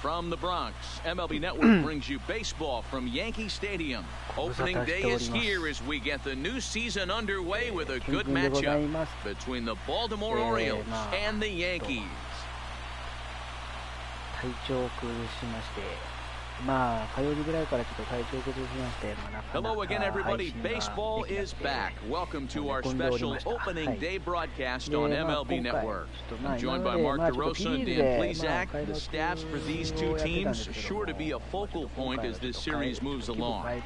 From the Bronx, MLB Network brings you baseball from Yankee Stadium. Opening day is here as we get the new season underway with a good matchup between the Baltimore Orioles and the Yankees. 体調を崩しまして、まあ火曜日ぐらいからちょっと体調を崩しまして、なかなか Hello again, everybody. Baseball is back. Welcome to our special opening day broadcast on MLB Network. I'm joined by Mark DeRosa and Dan Plesac. The stats for these two teams sure to be a focal point as this series moves along.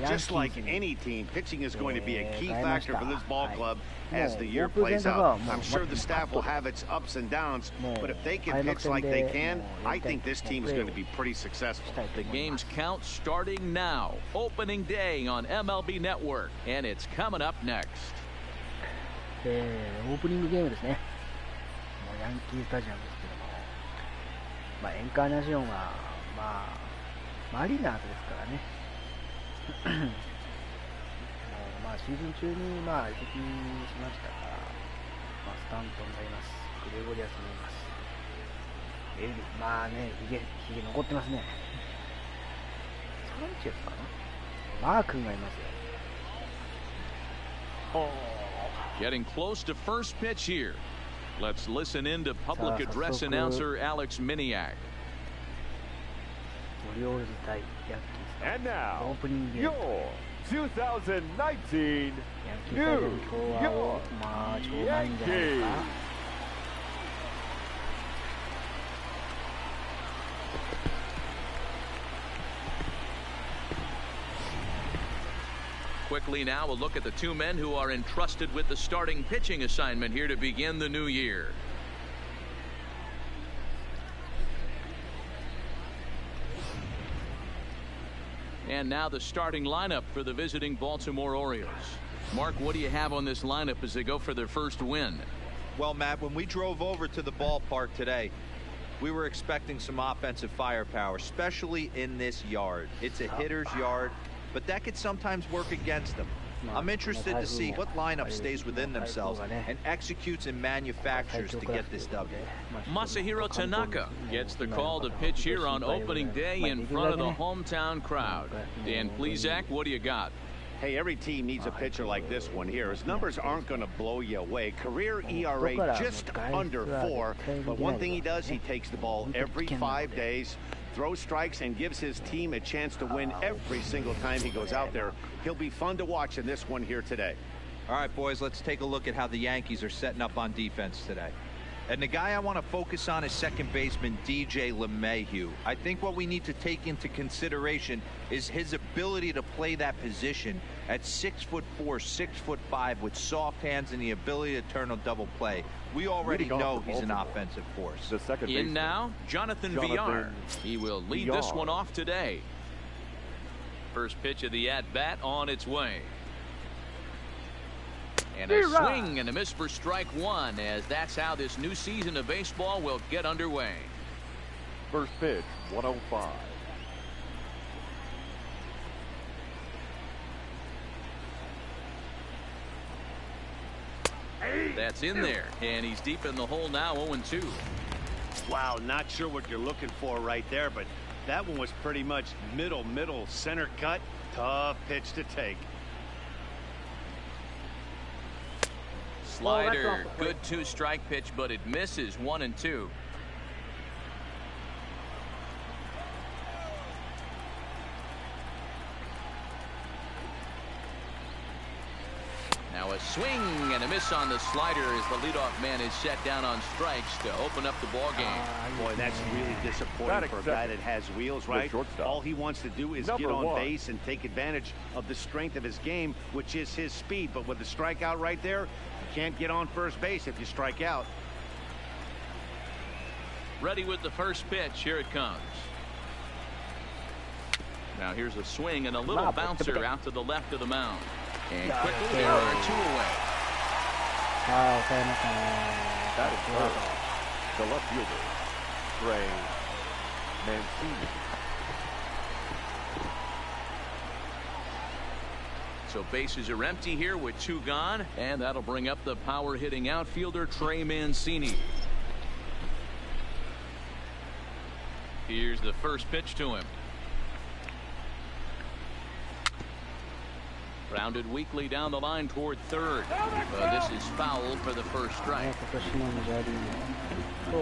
Just like any team, pitching is going to be a key factor for this ball club as the year plays out. I'm sure the staff will have its ups and downs, but if they can pitch like they can, I think this team is going to be pretty successful. The game's count starting now. Opening day on MLB Network, and it's coming up next. オープニングゲームですね。もうヤンキースタジアムですけども、エンカーナシオンはマリナーズですからね。シーズン中に移籍しましたから、スタントンがいます。グレゴリアスもいます。ヒゲ残ってますね。サンチェスかな。マー君がいますよ。Getting close to first pitch here. Let's listen in to public address announcer Alex Miniak. オリオールズ対ヤンキース。And now, オープニングゲーム。2019 New York Yankees. Quickly now, we'll look at the two men who are entrusted with the starting pitching assignment here to begin the new year. And now the starting lineup for the visiting Baltimore Orioles. Mark, what do you have on this lineup as they go for their first win? Well, Matt, when we drove over to the ballpark today, we were expecting some offensive firepower, especially in this yard. It's a hitter's yard, but that could sometimes work against them. I'm interested to see what lineup stays within themselves and executes and manufactures to get this W. Masahiro Tanaka gets the call to pitch here on opening day in front of the hometown crowd. Dan Plesac, what do you got? Hey, every team needs a pitcher like this one here. His numbers aren't going to blow you away. Career ERA just under 4. But one thing he does, he takes the ball every 5 days, throws strikes, and gives his team a chance to win every single time he goes out there. He'll be fun to watch in this one here today. All right, boys, let's take a look at how the Yankees are setting up on defense today. And the guy I want to focus on is second baseman DJ LeMahieu. I think what we need to take into consideration is his ability to play that position at 6'4", 6'5", with soft hands and the ability to turn a double play. We already know he's an offensive force. The second In now, Jonathan Villar. He will lead this one off today. First pitch of the at-bat on its way. And a swing and a miss for strike one, as that's how this new season of baseball will get underway. First pitch, 105. That's in there, and he's deep in the hole now, 0-2. Wow, not sure what you're looking for right there, but that one was pretty much middle, center cut. Tough pitch to take. Slider, good 2-strike pitch, but it misses, 1-2. Now a swing and a miss on the slider as the leadoff man is set down on strikes to open up the ball game. Boy, that's really disappointing for a guy that has wheels, right? All he wants to do is get on base and take advantage of the strength of his game, which is his speed. But with the strikeout right there, you can't get on first base if you strike out. Ready with the first pitch. Here it comes. Now here's a swing and a little bouncer out to the left of the mound. And quickly there are 2 away. That is first. The left fielder, Trey Mancini. So bases are empty here with 2 gone, and that'll bring up the power-hitting outfielder Trey Mancini. Here's the first pitch to him. Grounded weakly down the line toward third. This is foul for the first strike. 今年のメジャーリーグと、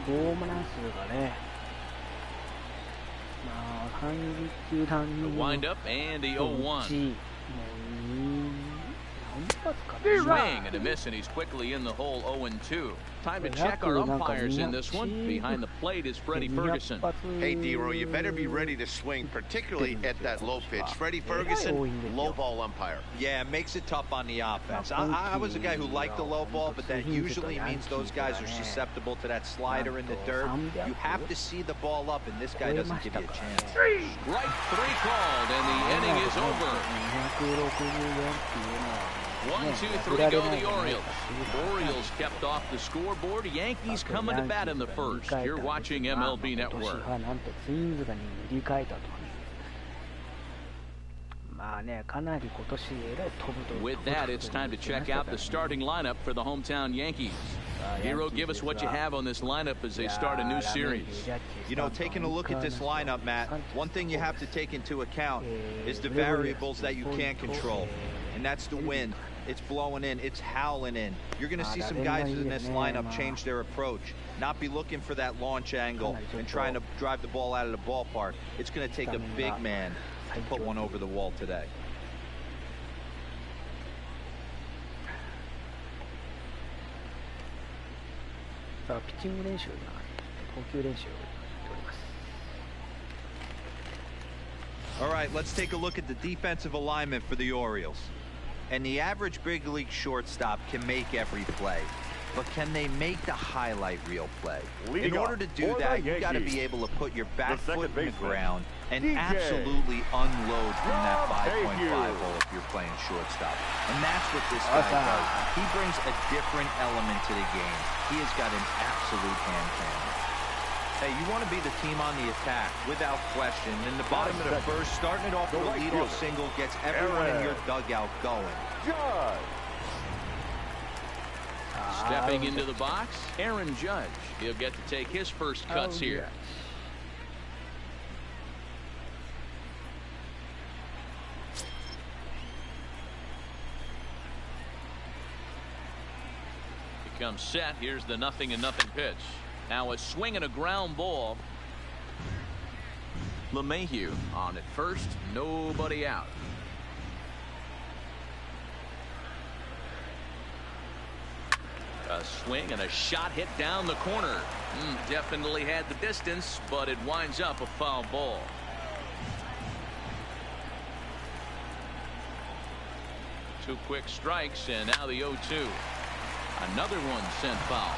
ホームラン数がね、30球団に The windup and the 0-1. Swing and a miss, and he's quickly in the hole. 0-2. Time to check our umpires in this one. Behind the plate is Freddie Ferguson. Hey, D-Roy, you better be ready to swing, particularly at that low pitch. Freddie Ferguson, low ball umpire. Yeah, it makes it tough on the offense. I was a guy who liked the low ball, but that usually means those guys are susceptible to that slider in the dirt. You have to see the ball up, and this guy doesn't give you a chance. Strike 3 called, and the inning is over. 1-2-3 go the Orioles. Orioles kept off the scoreboard. Yankees coming to bat in the first. You're watching MLB Network. With that, it's time to check out the starting lineup for the hometown Yankees. Hero, give us what you have on this lineup as they start a new series. You know, taking a look at this lineup, Matt, one thing you have to take into account is the variables that you can't control, and that's the wind. It's blowing in, it's howling in. You're going to see some guys in this lineup change their approach, not be looking for that launch angle and trying to drive the ball out of the ballpark. It's going to take a big man to put one over the wall today. All right, let's take a look at the defensive alignment for the Orioles. And the average big league shortstop can make every play, but can they make the highlight reel play? In order to do that, you got to be able to put your back foot in the ground and absolutely unload from that 5.5 hole if you're playing shortstop. And that's what this guy does. He brings a different element to the game. He has got an absolute hand cannon. Hey, you want to be the team on the attack, without question. In the bottom of the first, starting it off with a leadoff single gets everyone in your dugout going. Stepping into the box, Aaron Judge. He'll get to take his first cuts here. He comes set. Here's the 0-0 pitch. Now a swing and a ground ball. LeMahieu on at first, nobody out. A swing and a shot hit down the corner. Definitely had the distance, but it winds up a foul ball. Two quick strikes, and now the 0-2. Another one sent foul.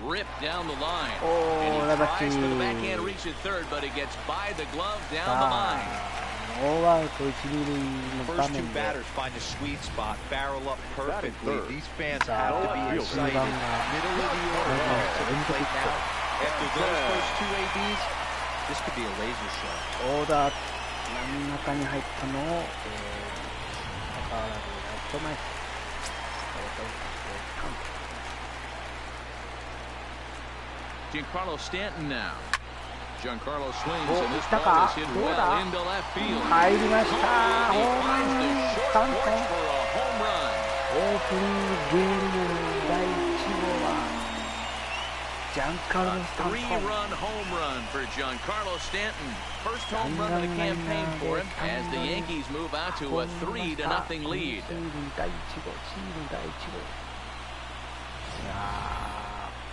Ripped down the line. And he tries for the backhand reach at third, but he gets by the glove down the line. First two batters find a sweet spot, barrel up perfectly. These fans have to be excited. Middle of the order to the plate now. After those first two ABs, this could be a laser shot. Giancarlo Stanton now. Giancarlo swings, and this ball is hit well into left field. He finds the short porch for a home run. A 3-run home run for Giancarlo Stanton. First home run of the campaign for him as the Yankees move out to a 3-0 lead.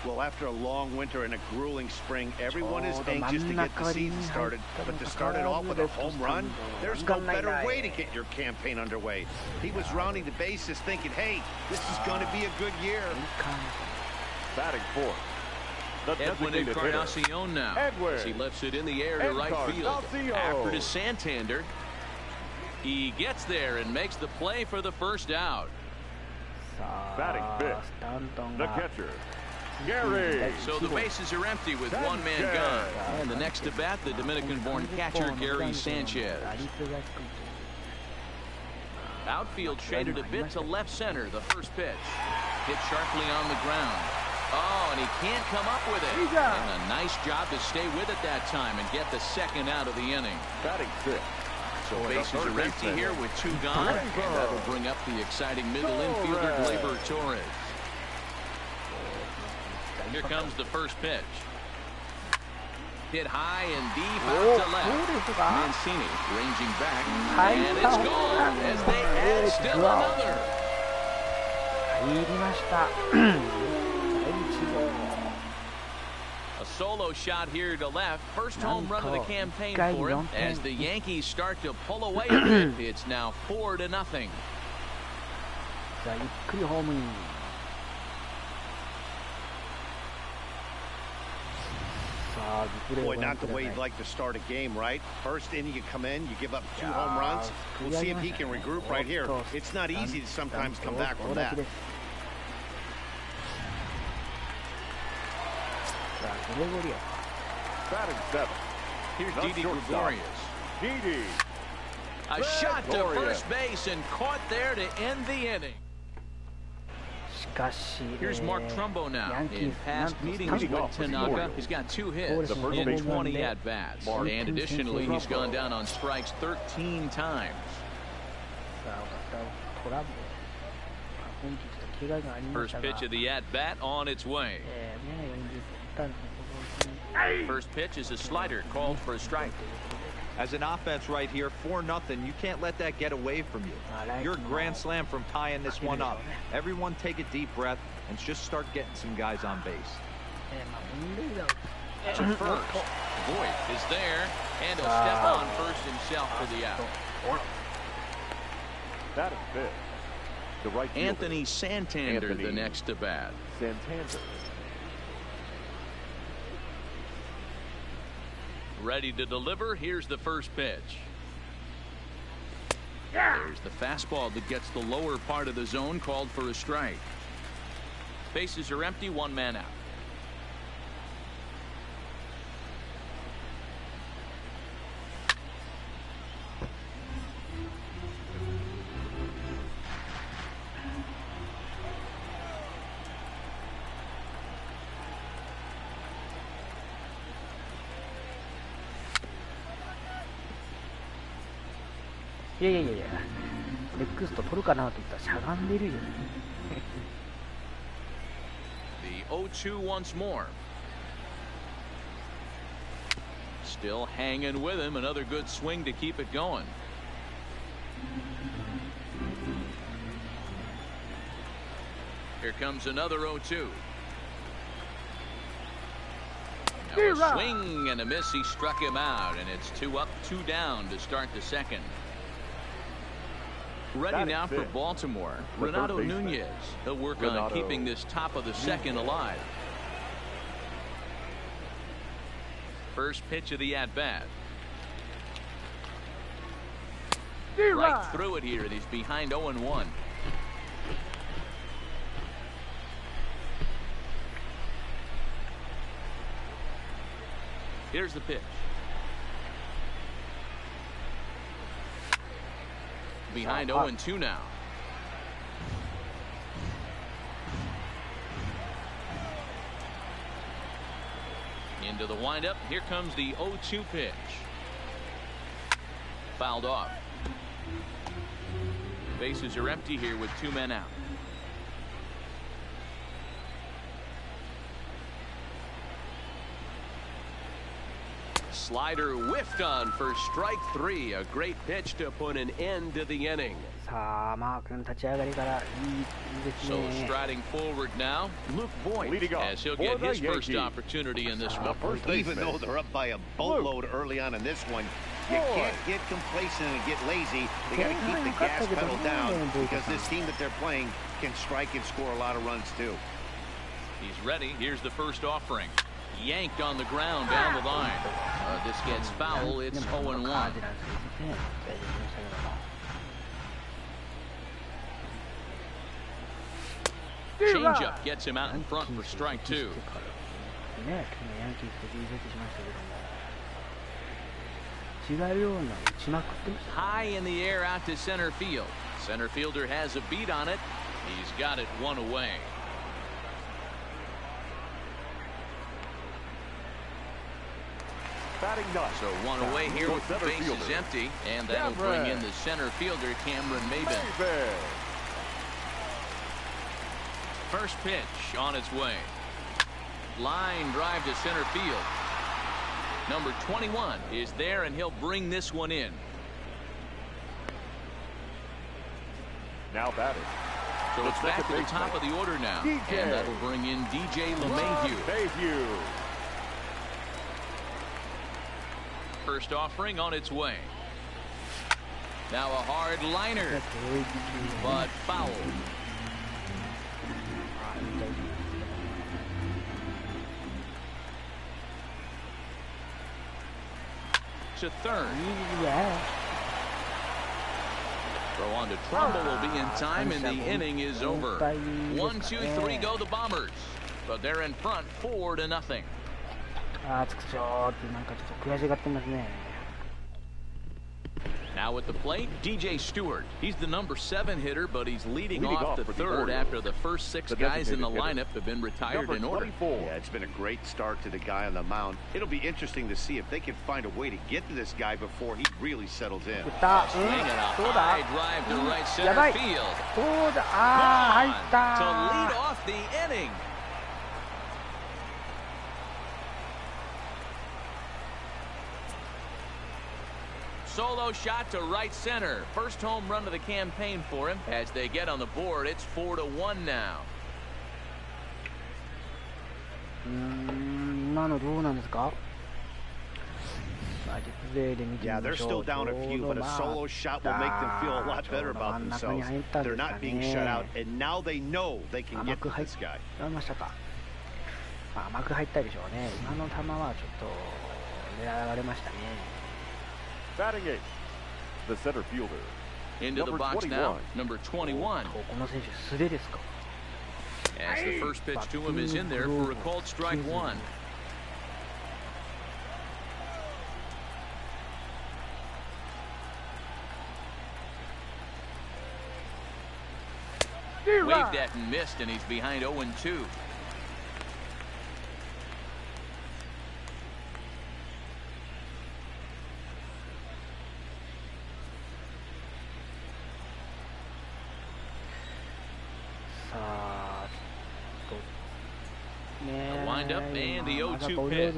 Well, after a long winter and a grueling spring, everyone is anxious to get the season started. But to start it off with a home run, there's no better way to get your campaign underway. He was rounding the bases thinking, hey, this is going to be a good year. Batting fourth. Edwin Encarnacion now as he lifts it in the air to right field. After to Santander. He gets there and makes the play for the first out. Batting fifth, the catcher, Gary. So the bases are empty with one man gone. And the next to bat, the Dominican-born catcher, Gary Sanchez. Outfield shaded a bit to left center. The first pitch. Hit sharply on the ground. Oh, and he can't come up with it. And a nice job to stay with it that time and get the second out of the inning. Batting fifth. So bases are empty here with 2 gone. And that'll bring up the exciting middle infielder, Gleyber Torres. Here comes the first pitch. Hit high and deep out to left. Mancini ranging back. And it's gone as they add still another. A solo shot here to left. First home run of the campaign for him. As the Yankees start to pull away a bit, it's now 4-0. Boy, not the way you'd like to start a game, right? First inning, you come in, you give up 2 home runs. We'll see if he can regroup right here. It's not easy to sometimes come back from that. Batting seventh. Here's Didi Gregorius. Didi. A shot to first base and caught there to end the inning. Here's Mark Trumbo now. In past meetings with Tanaka, he's got 2 hits in 20 at-bats. And additionally, he's gone down on strikes 13 times. First pitch of the at-bat on its way. First pitch is a slider called for a strike. As an offense right here, 4-0, you can't let that get away from you. You're a grand slam from tying this one up. Everyone take a deep breath and just start getting some guys on base. To first. Voigt is there, and he'll step on first himself for the out. Batting fifth. The right fielder. Anthony Santander, the next to bat. Santander. Ready to deliver. Here's the first pitch. There's the fastball that gets the lower part of the zone, called for a strike. Bases are empty, 1 man out.いやいやいやいや、ネクスト取るかなと言ったらしゃがんでるよ。The 0-2 once more. Still hanging with him. Another good swing to keep it going. Here comes another 0-2. Now a swing and a miss. He struck him out, and it's 2 up, 2 down to start the second. Ready now for Baltimore. Renato Nunez. He'll work on keeping this top of the second alive. First pitch of the at-bat. Right through it here, and he's behind 0-1. Here's the pitch. Behind 0-2 now. Into the windup. Here comes the 0-2 pitch. Fouled off. Bases are empty here with 2 men out. Slider whiffed on for strike 3. A great pitch to put an end to the inning. So striding forward now, Luke Voigt, as he'll get his first opportunity in this one. Even though they're up by a boatload early on in this one, you can't get complacent and get lazy. They got to keep the gas pedal down, because this team that they're playing can strike and score a lot of runs too. He's ready. Here's the first offering. Yanked on the ground down the line. This gets foul. It's 0-1. Changeup gets him out in front for strike 2. High in the air out to center field. Center fielder has a beat on it. He's got it one away. Batting ninth. So one away here with the bases empty, and that'll bring in the center fielder, Cameron Maybin. First pitch on its way. Line drive to center field. Number 21 is there, and he'll bring this one in. Now batting. So it's back to the top of the order now, and that'll bring in DJ LeMahieu. First offering on its way. Now a hard liner, but foul. To third. Throw on to Trumbull will be in time, and the inning is over. 1, 2, 3 go the Bombers, but they're in front 4-0. つくしょーってなんかちょっと悔しがってますね。 Now at the plate, DJ Stewart. He's the number 7 hitter, but he's leading off the third after the first 6 guys in the lineup have been retired in order. Yeah, it's been a great start to the guy on the mound. It'll be interesting to see if they can find a way to get to this guy before he really settles in. Swinging a high drive to right center field. To lead off the inning. Solo shot to right center. First home run of the campaign for him. As they get on the board, it's 4-1 now. 今のどうなんですか? Yeah, they're still down a few, but a solo shot will make them feel a lot better about themselves. They're not being shut out, and now they know they can get to this guy. 甘く入ったでしょうね。今の球はちょっと狙われましたね。 Batting eighth, the center fielder. Into the box now, number 21. この選手素手ですか? As the first pitch to him is in there for a called strike 1. Waved at and missed, and he's behind 0-2. Up and the 0-2 pitch.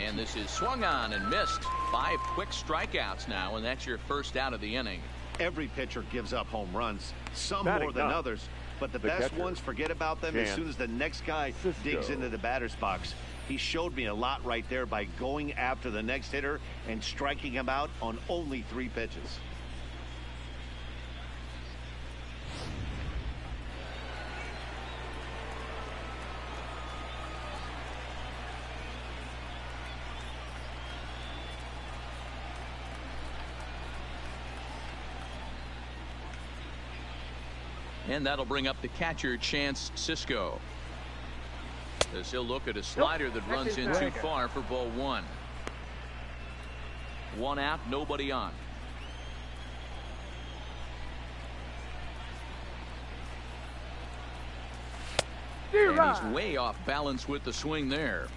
And this is swung on and missed. 5 quick strikeouts now, and that's your first out of the inning. Every pitcher gives up home runs, some more than others, but the best ones forget about them as soon as the next guy digs into the batter's box. He showed me a lot right there by going after the next hitter and striking him out on only 3 pitches. And that'll bring up the catcher, Chance Sisco. As he'll look at a slider that runs in too far for ball 1. 1 out, nobody on. And he's way off balance with the swing there.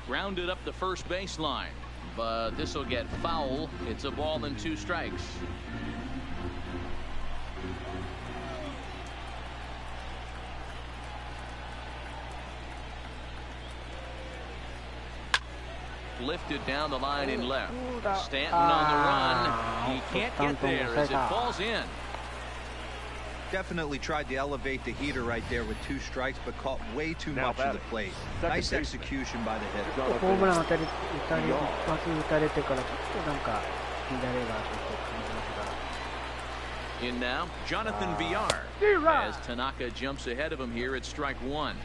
Grounded up the first baseline, but this will get foul. It's a ball and 2 strikes. Lifted down the line in left. Stanton on the run. He can't get there as it falls in. Definitely tried to elevate the heater right there with 2 strikes, but caught way too much of the plate. Nice execution by the hitter. ホームラン打たれてからちょっとなんか乱れがちょっと感じますが。 In now, Jonathan Villar, as Tanaka jumps ahead of him here at strike 1.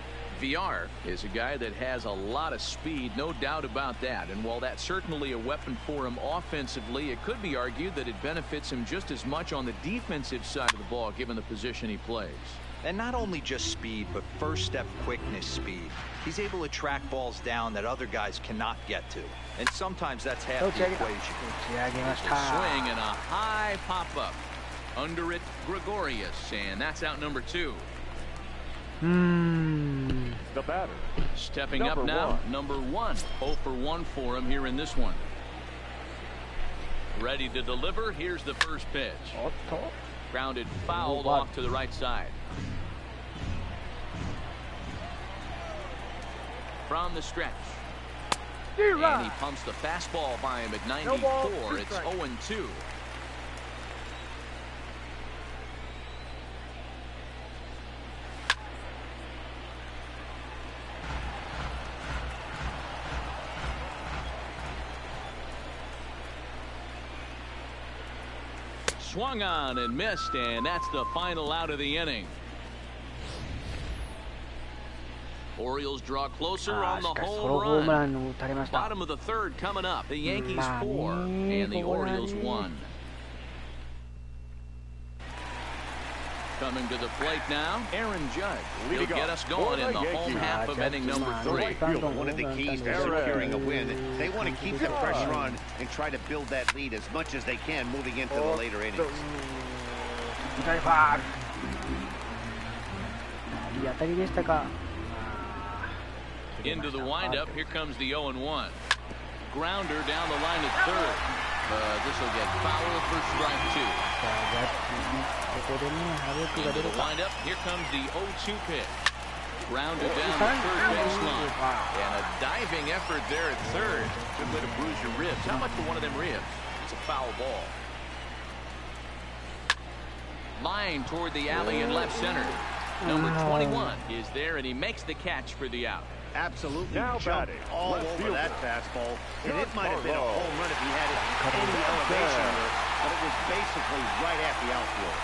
Villar is a guy that has a lot of speed, no doubt about that. And while that's certainly a weapon for him offensively, it could be argued that it benefits him just as much on the defensive side of the ball, given the position he plays. And not only just speed, but first step quickness speed. He's able to track balls down that other guys cannot get to. And sometimes that's half the equation. Swing and a high pop-up. Under it, Gregorius, and that's out number 2. The batter. Stepping up now, number 1. 0 for 1 for him here in this one. Ready to deliver. Here's the first pitch. Grounded foul off to the right side. From the stretch. And he pumps the fastball by him at 94. It's 0-2. Swung on and missed, and that's the final out of the inning. Orioles draw closer on the home run. Bottom of the third coming up. The Yankees 4 and the Orioles 1. Coming to the plate now, Aaron Judge. He'll get us going in the home half of inning number 3. One of the keys to securing a win, they want to keep the pressure on and try to build that lead as much as they can moving into the later innings. Into the windup, here comes the 0-1. Grounder down the line at third. This will get foul for strike 2. Into the windup, here comes the 0-2 pitch. Grounded down the third baseline. And a diving effort there at third. Good way to bruise your ribs. How much for one of them ribs? It's a foul ball. Line toward the alley in left center. Number 21 is there, and he makes the catch for the out. Absolutely jumped all over that fastball. And it might have been a home run if he had any elevation there, but it was basically right at the outfield.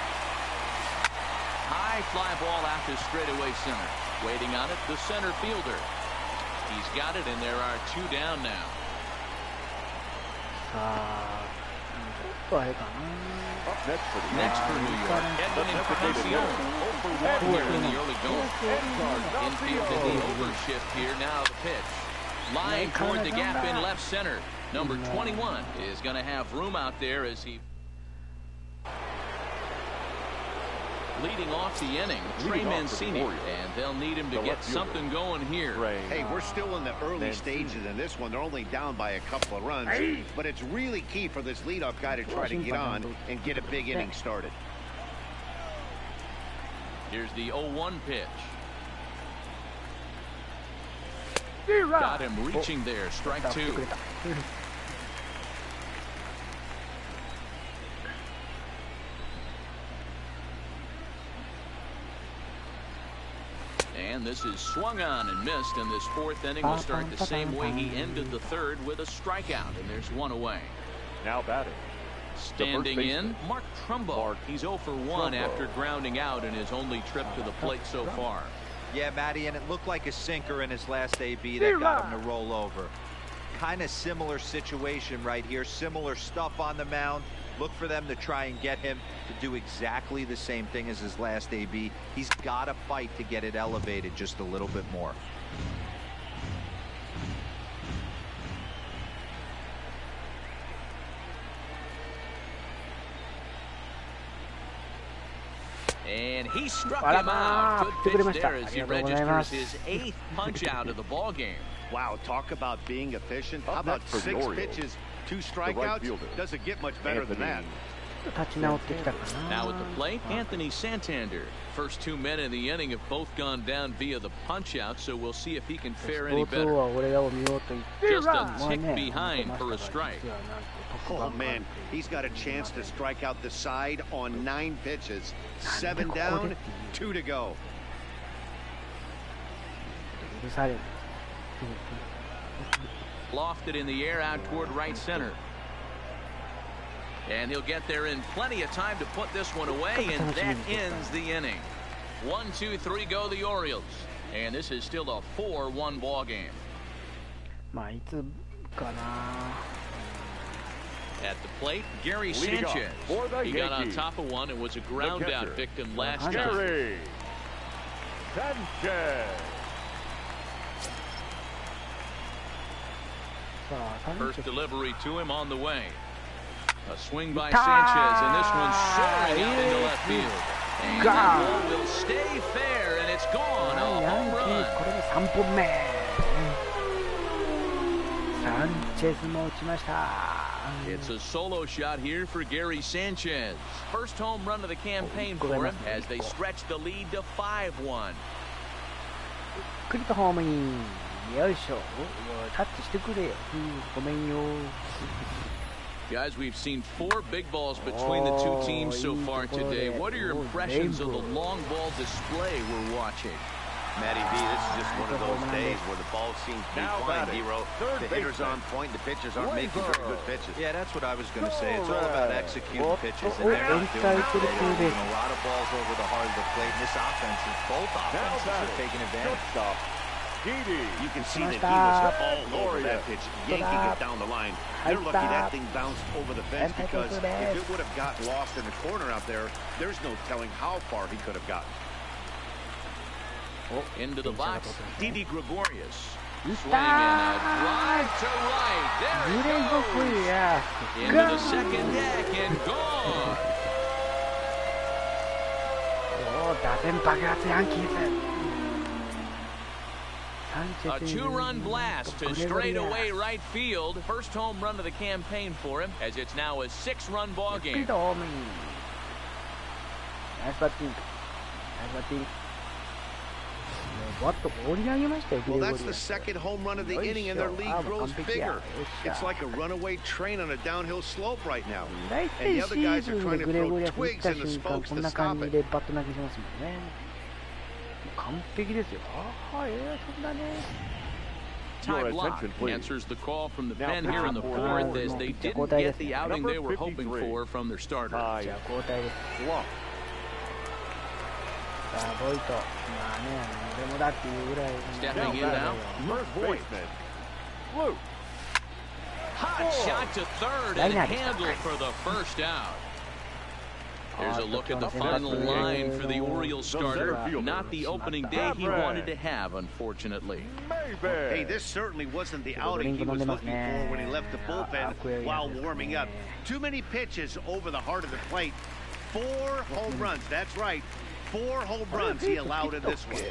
High fly ball out to straightaway center. Waiting on it, the center fielder. He's got it, and there are 2 down now. Next for New York, Edwin Encarnacion. 0 for 1 here in the early going. Infield in the overshift here. Now the pitch. Line toward the gap in left center. Number 21 is going to have room out there as he... Leading off the inning, Trey Mancini, and they'll need him to get something going here. Hey, we're still in the early stages in this one. They're only down by a couple of runs, but it's really key for this leadoff guy to try to get on and get a big inning started. Here's the 0-1 pitch. Got him reaching there, strike 2. And this is swung on and missed, and this 4th inning will start the same way he ended the 3rd with a strikeout, and there's 1 away. Now batting. Standing in, Mark Trumbo. He's 0 for 1 after grounding out in his only trip to the plate so far. Yeah, Matty, and it looked like a sinker in his last AB that got him to roll over. Kind of similar situation right here, similar stuff on the mound. Look for them to try and get him to do exactly the same thing as his last AB. He's got to fight to get it elevated just a little bit more. And he struck him out. Good pitch there as he registers his 8th punch out of the ball game. Wow, talk about being efficient. How about 6 pitches, 2 strikeouts? Doesn't get much better than that. Now at the plate, Anthony Santander. First 2 men in the inning have both gone down via the punch out, so we'll see if he can fare any better. Just a tick behind for a strike. Oh man, he's got a chance to strike out the side on 9 pitches. 7 down, 2 to go. Lofted in the air out toward right center. And he'll get there in plenty of time to put this one away, and that ends the inning. 1, 2, 3 go the Orioles. And this is still a 4-1 ball game. At the plate, Gary Sanchez. He got on top of one and was a ground out victim last time. Sanchez. First delivery to him on the way. A swing by Sanchez, and this one's soaring out into left field. And that ball will stay fair, and it's gone. A home run. これで3本目。サンチェスも打ちました。It's a solo shot here for Gary Sanchez. First home run of the campaign for him as they stretch the lead to 5-1. クリッとホームイン。よいしょ。タッチしてくれよ。ごめんよ。Guys, we've seen 4 big balls between the two teams so far today. What are your impressions of the long ball display we're watching? Matty B, this is just one of those days where the ball seems to be flying, Hero. The hitter's on point, the pitchers aren't making very good pitches. Yeah, that's what I was going to say. It's all about executing pitches, and they're not doing it. A lot of balls over the heart of the plate, and this offense is both offenses are taking advantage. You can see that he was all over that pitch, yanking it down the line. They're lucky that thing bounced over the fence because if it would have got lost in the corner out there, there's no telling how far he could have gotten. Into the box, Didi Gregorius. Swing and a drive to right. There it goes. Into the second deck and gone. 打線爆発ヤンキース。A 2-run blast to straightaway right field. First home run of the campaign for him, as it's now a 6-run ball game. Nice batting. Nice batting. Well, that's the second home run of the inning, and their lead grows bigger. It's like a runaway train on a downhill slope right now. And the other guys are trying to throw twigs in the spokes to stop it. 完璧ですよ。そんなね。Ty Block answers the call from the pen here in the 4th as they didn't get the outing they were hoping for from their starter. じゃあ交代です。さあボイト、まあね、俺もだっていうぐらい。Stepping in now. Hot shot to third and handled for the first out. There's a look at the final line for the Orioles starter. Not the opening day he wanted to have, unfortunately. Hey, this certainly wasn't the outing he was looking for when he left the bullpen while warming up. Too many pitches over the heart of the plate. 4 home runs, that's right. 4 home runs he allowed in this one.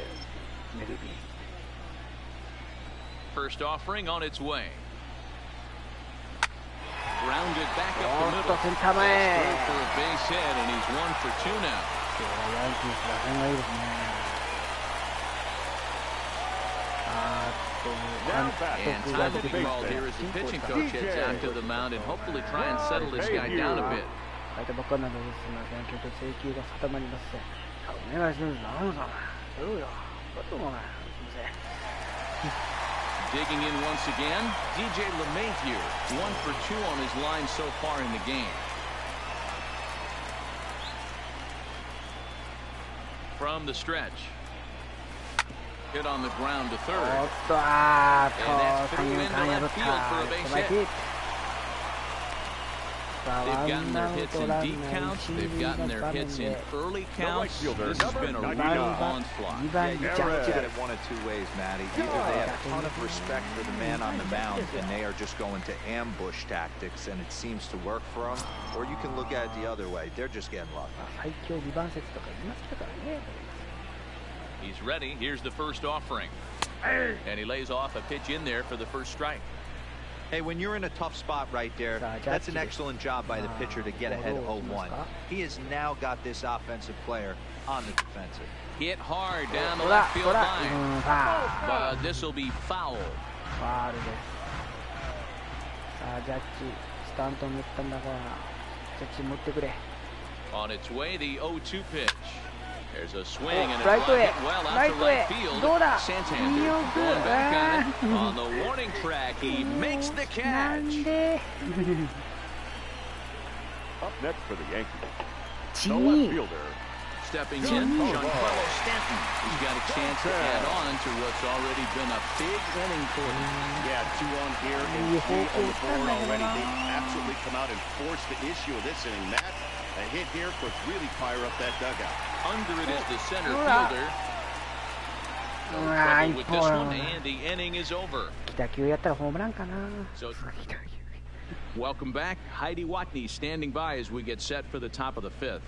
First offering on its way. Grounded back up the middle. Through for a base hit, and he's 1 for 2 now. And time will be called here as the pitching coach heads out to the mound and hopefully try and settle this guy down a bit. Digging in once again, DJ LeMahieu, 1 for 2 on his line so far in the game. From the stretch. Hit on the ground to third. And that's through into left field for a base hit. They've gotten their hits in deep counts. They've gotten their hits in early counts. This has been a real onslaught. Yeah, you can look at it one of 2 ways, Matty. Either they have a ton of respect for the man on the mound, and they are just going to ambush tactics, and it seems to work for them. Or you can look at it the other way. They're just getting lucky. He's ready. Here's the first offering. And he lays off a pitch in there for the first strike. Hey, when you're in a tough spot right there, that's an excellent job by the pitcher to get ahead 0-1. He has now got this offensive player on the defensive. Hit hard down the left field line. But this will be foul. On its way, the 0-2 pitch. There's a swing and a drive well out to right field. Santander going back on it. On the warning track, he makes the catch. Up next for the Yankees, the Gee. left fielder. Stepping in, Giancarlo Stanton. He's got a chance to add on to what's already been a big inning for him. Yeah, 2 on here and 3 on the board already. They absolutely come out and force the issue of this inning. Matt, a hit here could really fire up that dugout. Under it is the center fielder. trouble with this one, and the inning is over. 北球やったらホームランかな。 So, welcome back. Heidi Watney standing by as we get set for the top of the fifth.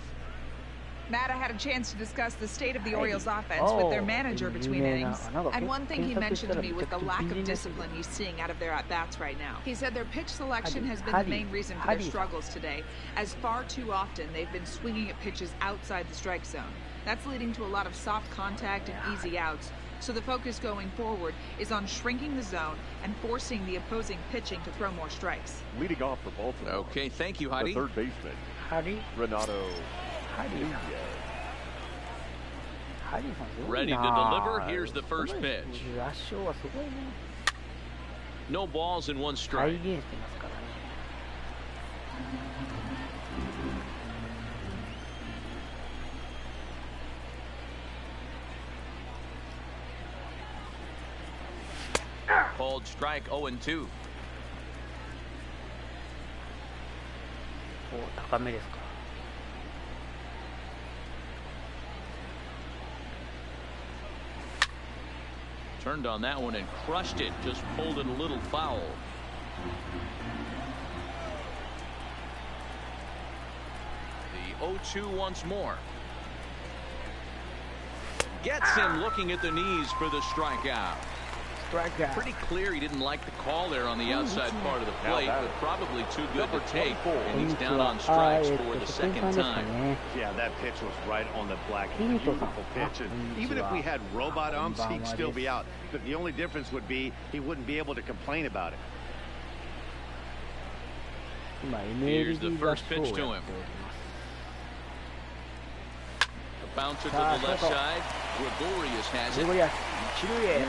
Matt, I had a chance to discuss the state of the Orioles offense with their manager between innings. And one thing he mentioned to me was the lack of discipline he's seeing out of their at-bats right now. He said their pitch selection has been the main reason for their struggles today, as far too often they've been swinging at pitches outside the strike zone. That's leading to a lot of soft contact and easy outs. So the focus going forward is on shrinking the zone and forcing the opposing pitching to throw more strikes. Leading off for Baltimore. Okay, thank you, Heidi. The third baseman, Renato. Ready to deliver. Here's the first pitch. No balls and one strike. Called strike 0-2. 高めですか。Turned on that one and crushed it. Just pulled it a little foul. The 0-2 once more. Gets him looking at the knees for the strikeout. Pretty clear he didn't like the call there on the outside part of the plate, but probably too good to take. And he's down on strikes for the second time. Yeah, that pitch was right on the black. Beautiful pitch. And even if we had robot umps, he'd still be out. But the only difference would be he wouldn't be able to complain about it. Here's the first pitch to him. A bouncer to the left side. Gregorius has it. And there are two away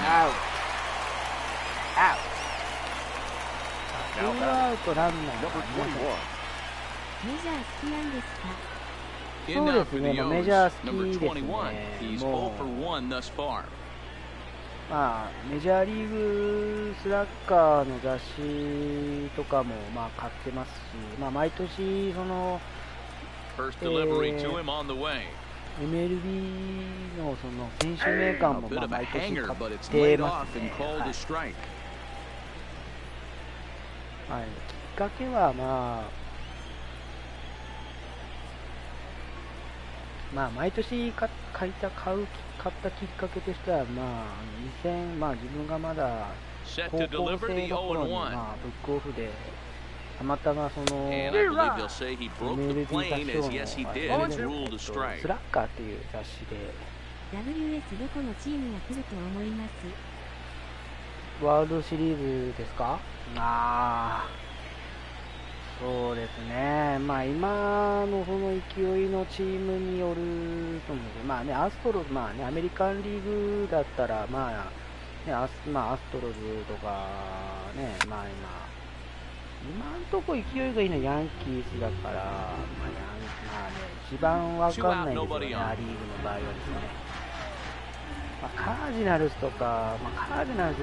now. Out. Number 21. メジャー好きなんですか？ In now for the O's, number 21. He's 0 for 1 thus far. まあメジャーリーグスラッガーの雑誌とかもまあ買ってますし、まあ毎年その First delivery to him on the way. MLB のその選手名鑑もまあ毎年買ってますね。はい。きっかけはまあ毎年買ったきっかけとしてはまあ自分がまだ高校生の頃にまあブックオフでたまたまその MLB 多少のスラッガーっていう雑誌で WS どこのチームが来ると思います？ワールドシリーズですか？そうですね。まあ今のその勢いのチームによると思うんですけど、まあねアストロズまあねアメリカンリーグだったらまあねアストロズとかねまあ今んとこ勢いがいいのはヤンキースだから、まあね、一番わかんないんですよね、ア・リーグの場合はですね。まあ、カージナルスとか、カージナルス、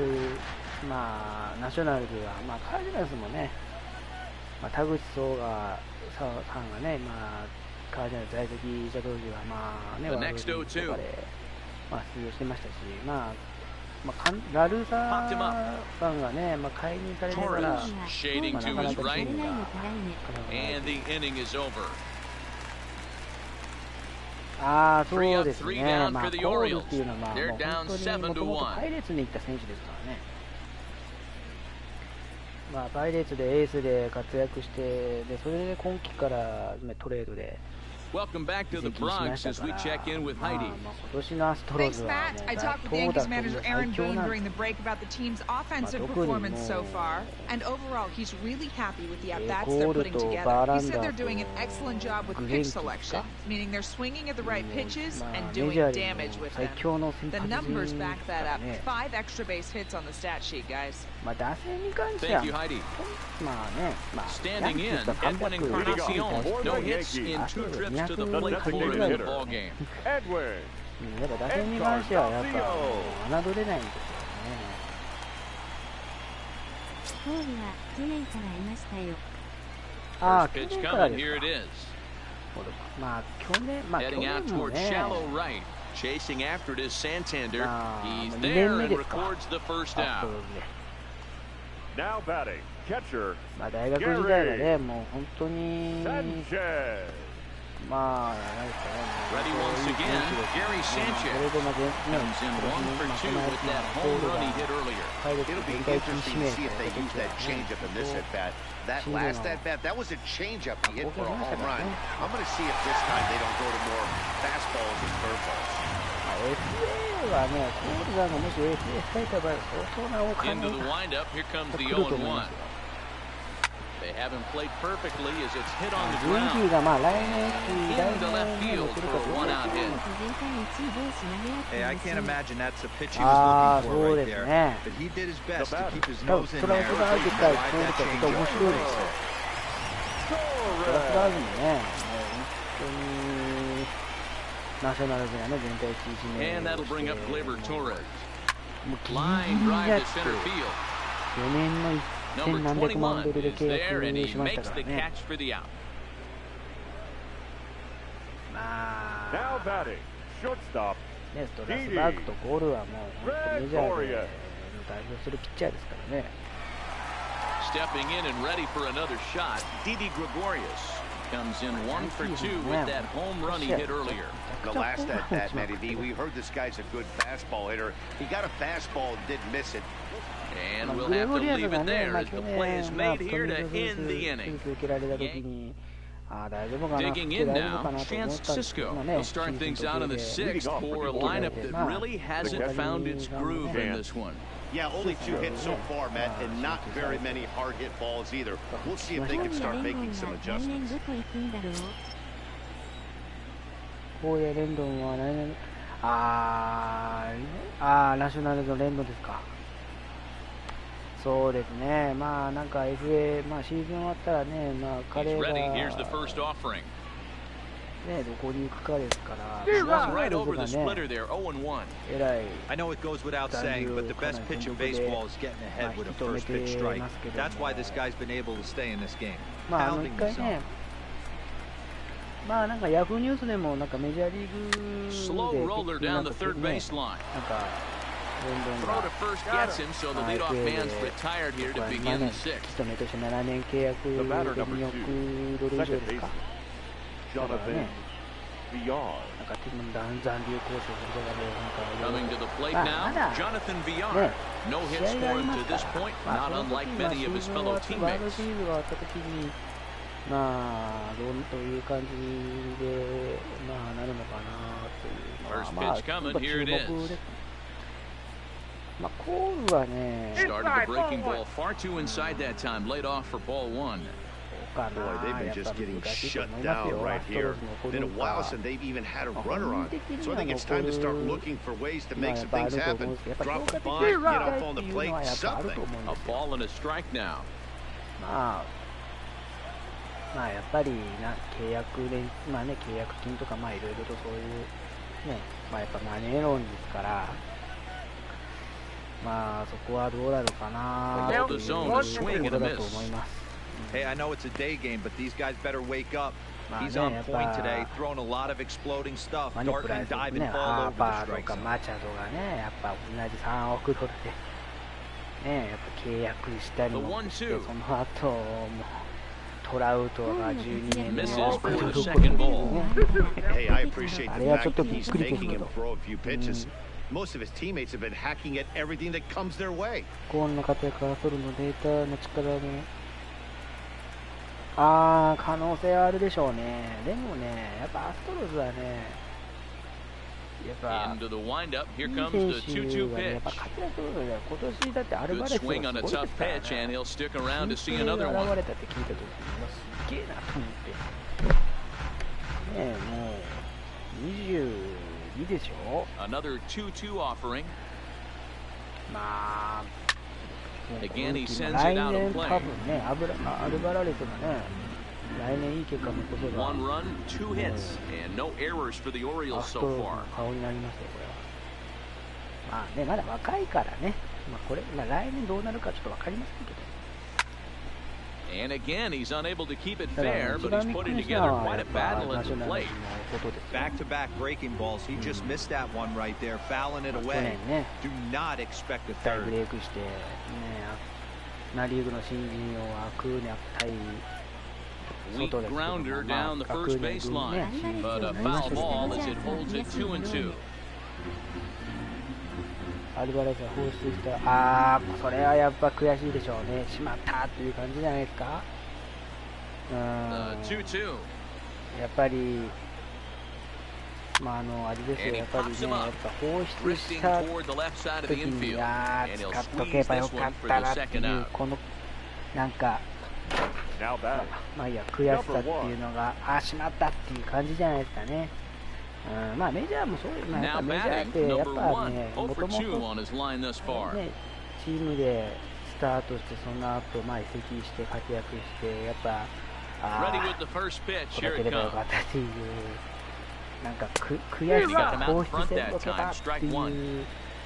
ナショナルズは、カージナルスもね、田口壮がさんがね、カージナルス在籍した当時は、ワールドシリーズとかで、出場してましたし、ラルーサーさんがね、解任されてから、なかなかチームがそうですね、コールっていうのは、もう本当にもともとパイレーツに行った選手ですからね。パイレーツでエースで活躍して、でそれで今季からトレードで。Welcome back to the Bronx as we check in with Heidi. Thanks, Matt. I talked with the Yankees manager Aaron Boone during the break about the team's offensive performance so far, and overall, he's really happy with the at-bats they're putting together. He said they're doing an excellent job with pitch selection, meaning they're swinging at the right pitches and doing damage with them. The numbers back that up. 5 extra base hits on the stat sheet, guys. Thank you, Heidi. Standing in, Edwin Encarnacion. No hits in 2 trips to the plate for him in the ball game. やっぱ打線に関してはやっぱ侮れないんですよね。コールは去年からいましたよ。First pitch coming, here it is. 去年もね。Chasing after it is Santander. He's there and records the first out. Now batting, catcher. 大学時代はね、もう本当に Sanchez. まあなんですかね。Ready once again, Gary Sanchez comes in 1 for 2 with that home run he hit earlier. It'll be interesting to see if they use that changeup in this at bat. That last at bat, that was a changeup he hit for a home run. I'm going to see if this time they don't go to more fastballs and curveballs. FA はね、コールがもし FA 書いた場合、相当なお金 Into the windup, here comes the 0-1. They haven't played perfectly as it's hit on the ground. Into left field for a one-out hit. Hey, I can't imagine that's the pitch he was looking for right there. But he did his best to keep his nose in there and ride that changeup. And that'll bring up Gleyber Torres. Line drive to center field. Number 21 is there, and he makes the catch for the out. Now batting, shortstop. ね、ストラスバーグとゴールはもう本当メジャーで代表するピッチャーですからね。Stepping in and ready for another shot, Didi Gregorius comes in 1 for 2 with that home run he hit earlier. The last at bat, Matty V, we heard this guy's a good fastball hitter. He got a fastball and didn't miss it. And we'll have to leave it there as the play is made here to end the inning. Digging in now, Chance Sisco. He'll start things out in the 6th for a lineup that really hasn't found its groove in this one. Yeah, only 2 hits so far, Matt, and not very many hard hit balls either. We'll see if they can start making some adjustments. 荒野レンドンは何ナショナルズのレンドンですか。そうですね、まあなんか FA、まあシーズン終わったらね、まあ彼がね、どこに行くかですから、えらい。I know it goes without saying, but the best pitch in baseball is getting ahead with a first pitch strike. That's why this guy's been able to stay in this game. まあ一回ね、まあなんかヤフーニュースでもなんかメジャーリーグでなんか Throw to first gets him, so the leadoff man's retired here to begin the 6th. 7年契約で2億ドル以上ですか。だからね、なんか残留交渉とかでなんか Coming to the plate now, Jonathan Villar. No hits for him to this point, not unlike many of his fellow teammates. シリーズがあった時に、まあどういう感じでまあなるのかなというのは First まあ pitch coming, here it is. まあコールはね Started the breaking ball far too inside that time, laid off for ball 1. Boy, they've been just getting shut down right here. Been a while since they've even had a runner on. So I think it's time to start looking for ways to make some things happen. Drop a bunt, get off on the plate, something. A ball and a strike now. まあやっぱり契約金とかまあいろいろとそういうね、まあやっぱマネー論ですから。まあそこはどうなるかなというところだと思います。Hey, I know it's a day game, but these guys better wake up. He's on point today, throwing a lot of exploding stuff, darting and diving all over the strike zone. マチャドがね、やっぱ同じ3億ドルでね、やっぱ契約したりもして、その後もトラウトが12年目の億ドルでね。Hey, I appreciate the fact that he's making him throw a few pitches. Most of his teammates have been hacking at everything that comes their way. コーンの活躍からソルのデータの力で可能性はあるでしょうね。でもね、やっぱアストロズはね、やっぱ Into the windup, here comes いい the 選手 2-2 がね、やっぱ pitch. 活躍するので、今年だってアルバ Good レスがすご swing い on で a すか tough ら pitch, ね。 and he'll stick around to see 現 another れ one. たって聞いたときに、すっげえなと思って。ねえ、もう22でしょ。 Another 2-2 offering. まあ、Again, he sends 来 it out 年 of 多 play. 分ね、アルバラレスがね、来年いい結果のことが One run, 2 hits, and no errors for the ア Orioles スト so ロズの far. 顔になりますよ、これは。まあね、まだ若いからね、まあこれ、来年どうなるかちょっとわかりませんけど。And again, he's unable to keep it fair, but he's putting together quite a battle at the plate. Back-to-back breaking balls. He just missed that one right there, fouling it away. Do not expect a third. Weak grounder down the first baseline, but a foul ball as it holds it 2-2. アルバレスが放出した、それはやっぱ悔しいでしょうね。しまったっていう感じじゃないですか。やっぱり、あれですよ、やっぱりね、やっぱ放出した時に、使っとけばよかったなっていう、この、なんか、いや、悔しさっていうのが、しまったっていう感じじゃないですかね。メジャーもそういう、メジャーってやっぱね、もともとね、チームでスタートして、その後、移籍して活躍して、やっぱ、届ければよかったっていう、なんか悔しさ、放出せんとけばっていう、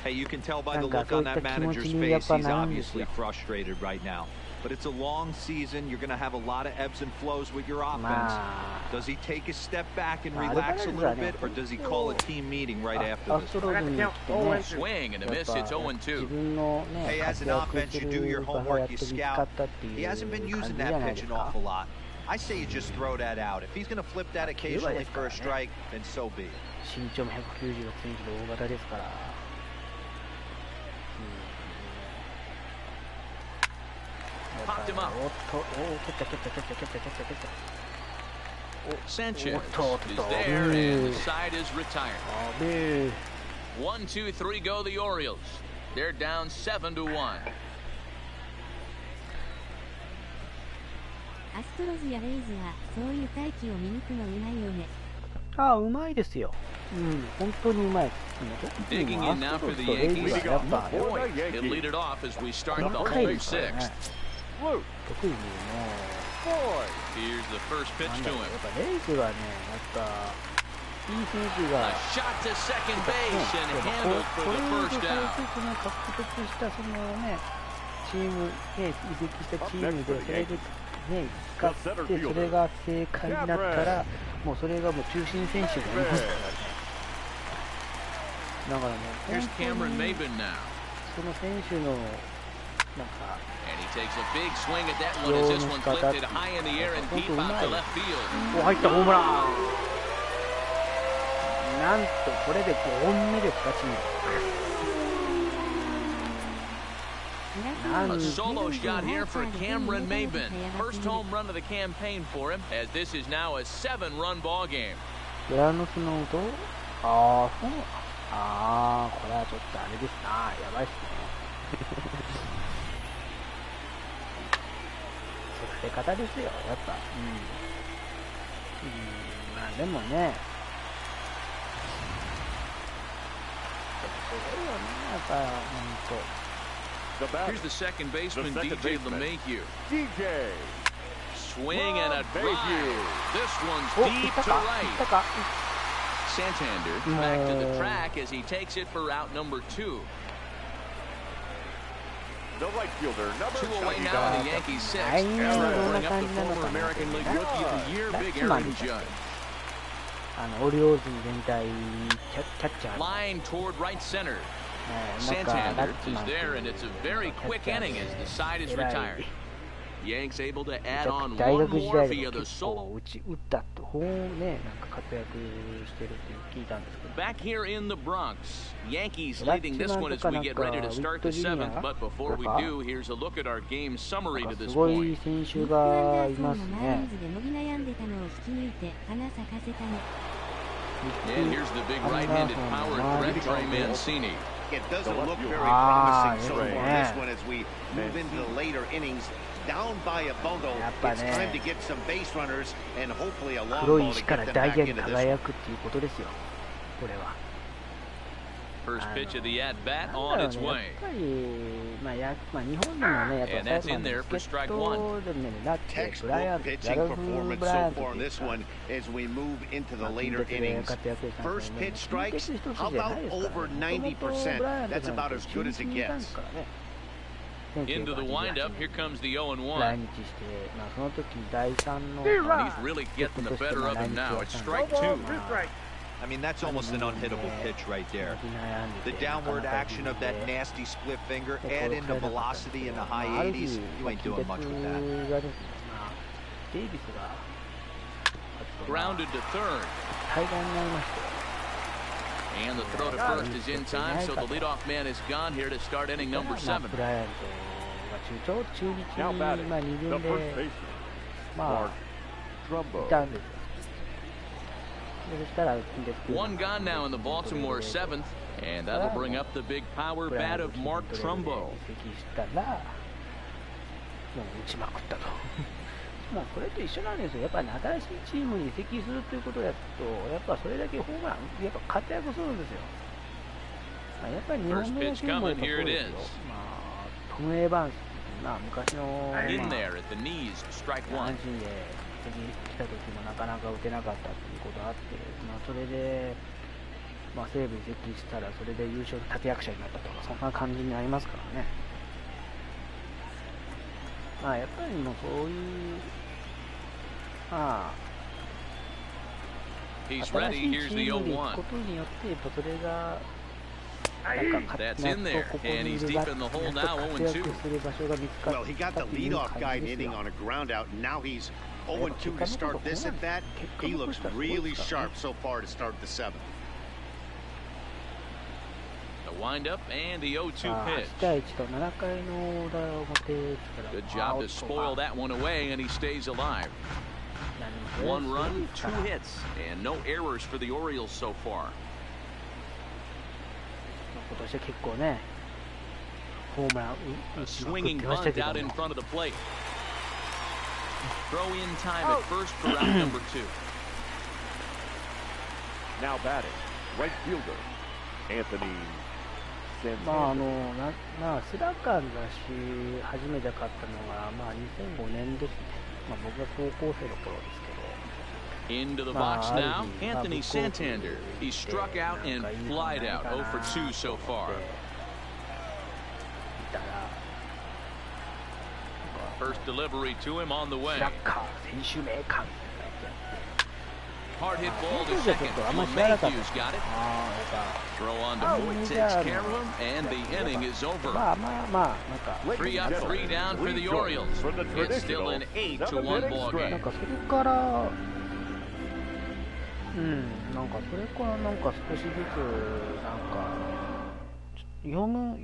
Hey, you can tell by the look on that manager's face, he's obviously frustrated right now. But it's a long season. You're going to have a lot of ebbs and flows with your offense. Does he take a step back and relax a little bit, or does he call a team meeting right after this? Swing and a miss. It's 0-2. Hey, as an offense, you do your homework, you scout. He hasn't been using that pitch an awful lot. I say you just throw that out. If he's going to flip that occasionally for a strike, then so be it. 身長も196センチで大型ですから。Popped him up. Sanchez is there, and the side is retired. 1, 2, 3 go the Orioles. They're down 7-1. アストロズやレイズはそういう大気を見抜くのうまいよね。うまいですよ。本当にうまい。Digging in now for the Yankees. He'll lead it off as we start the home sixth. Here's the first pitch to him. A shot to second base and handled for the first down. チームね、移籍したチームでそれでね、使ってそれが正解になったら、もうそれがもう中心選手がいますからね。だからもう本当にその選手のなんか And he takes a big swing at that one as this one's lifted high in the air and deep out to left field. 入ったホームラン。なんとこれで5本目ですか、チーム。A solo shot here for Cameron Maybin. First home run of the campaign for him, as this is now a 7-run ball game. グラノスの音？これはちょっとあれですな。やばいっすね。育て方ですよ、やっぱ。でもね。すごいよね、やっぱ、ほんと。Here's the second baseman, DJ LeMahieu. DJ. Swing and a drive. This one's deep to right. Santander back to the track as he takes it for route number 2. The right fielder, number 2 away now in the Yankees 6th. Bring up the former American League Rookie of the Year, Big Aaron Judge. オリオールズ全体キャッチャー。 Line toward right center. Santander is there, and it's a very quick inning as the side is retired. Yanks able to add on one more via the solo. Back here in the Bronx, Yankees leading this one as we get ready to start the 7th. But before we do, here's a look at our game summary to this point. And here's the big right-handed power threat, Trey Mancini. It doesn't look very promising so far this one as we move into the later innings. Down by a bundle, it's time to get some base runners and hopefully a long ball to get them back into this one. First pitch of the at-bat on its way. And that's in there for strike 1. Textbook pitching performance so far in this one as we move into the later innings. First pitch strikes, how about over 90%? That's about as good as it gets. Into the windup, here comes the 0-1. 来日して、まあ、その時第3の He's really getting the better of him now. It's strike two. I mean, that's almost an unhittable pitch right there. The downward action of that nasty split finger, add in the velocity in the high 80s, you ain't doing much with that. Grounded to third. And the throw to first is in time, so the leadoff man is gone here to start inning number 7. Now batting, the first baseman, Mark Trumbo. One gone now in the Baltimore 7th, and that'll bring up the big power bat of Mark Trumbo. まあこれと一緒なんですよ。やっぱり、ね、新しいチームに移籍するということだと、やっぱそれだけホームラン、やっぱ活躍するんですよ。まあ、やっぱり日本の野球もやっぱそうですよ。まあ、トム・エヴァンスっていうな、昔の、まあ、阪神で移籍した時もなかなか打てなかったっていうことがあって、まあ、それで、まあ、西武移籍したらそれで優勝立役者になったとか、そんな感じになりますからね。まあやっぱりもうそういう、まあ、新しいチームで行くことによって、やっぱそれが、なんか活躍とここにいるバッターと活躍する場所が見つかったという感じですよ。0-2 to start this at bat. He looks really sharp so far to start the 7th. The windup and the 0-2 pitch. 8対1と7回の裏表ですから。 Good job to spoil that one away, and he stays alive. 1 run, 2 hits, and no errors for the Orioles so far. 今年は結構ね、ホームラン打ちまくってましたけども。 Swinging bunt out in front of the plate. Throw in time at first for round number 2. Now batting, right fielder, Anthony. まあスラカンだし、初めて勝ったのが、まあ、2005年ですね。まあ、僕が高校生の頃ですけど。 Into the box now, Anthony Santander. He struck out and flied out, 0 for 2 so far. First delivery to him on the way. Hard hit ball to second. Mayhew's got it. Throw on to Boyd, takes care of him, and the inning is over. 3 up, 3 down for the Orioles. It's still an 8-1 ball game. なんかそれから、なんかそれからなんか少しずつなんか読んで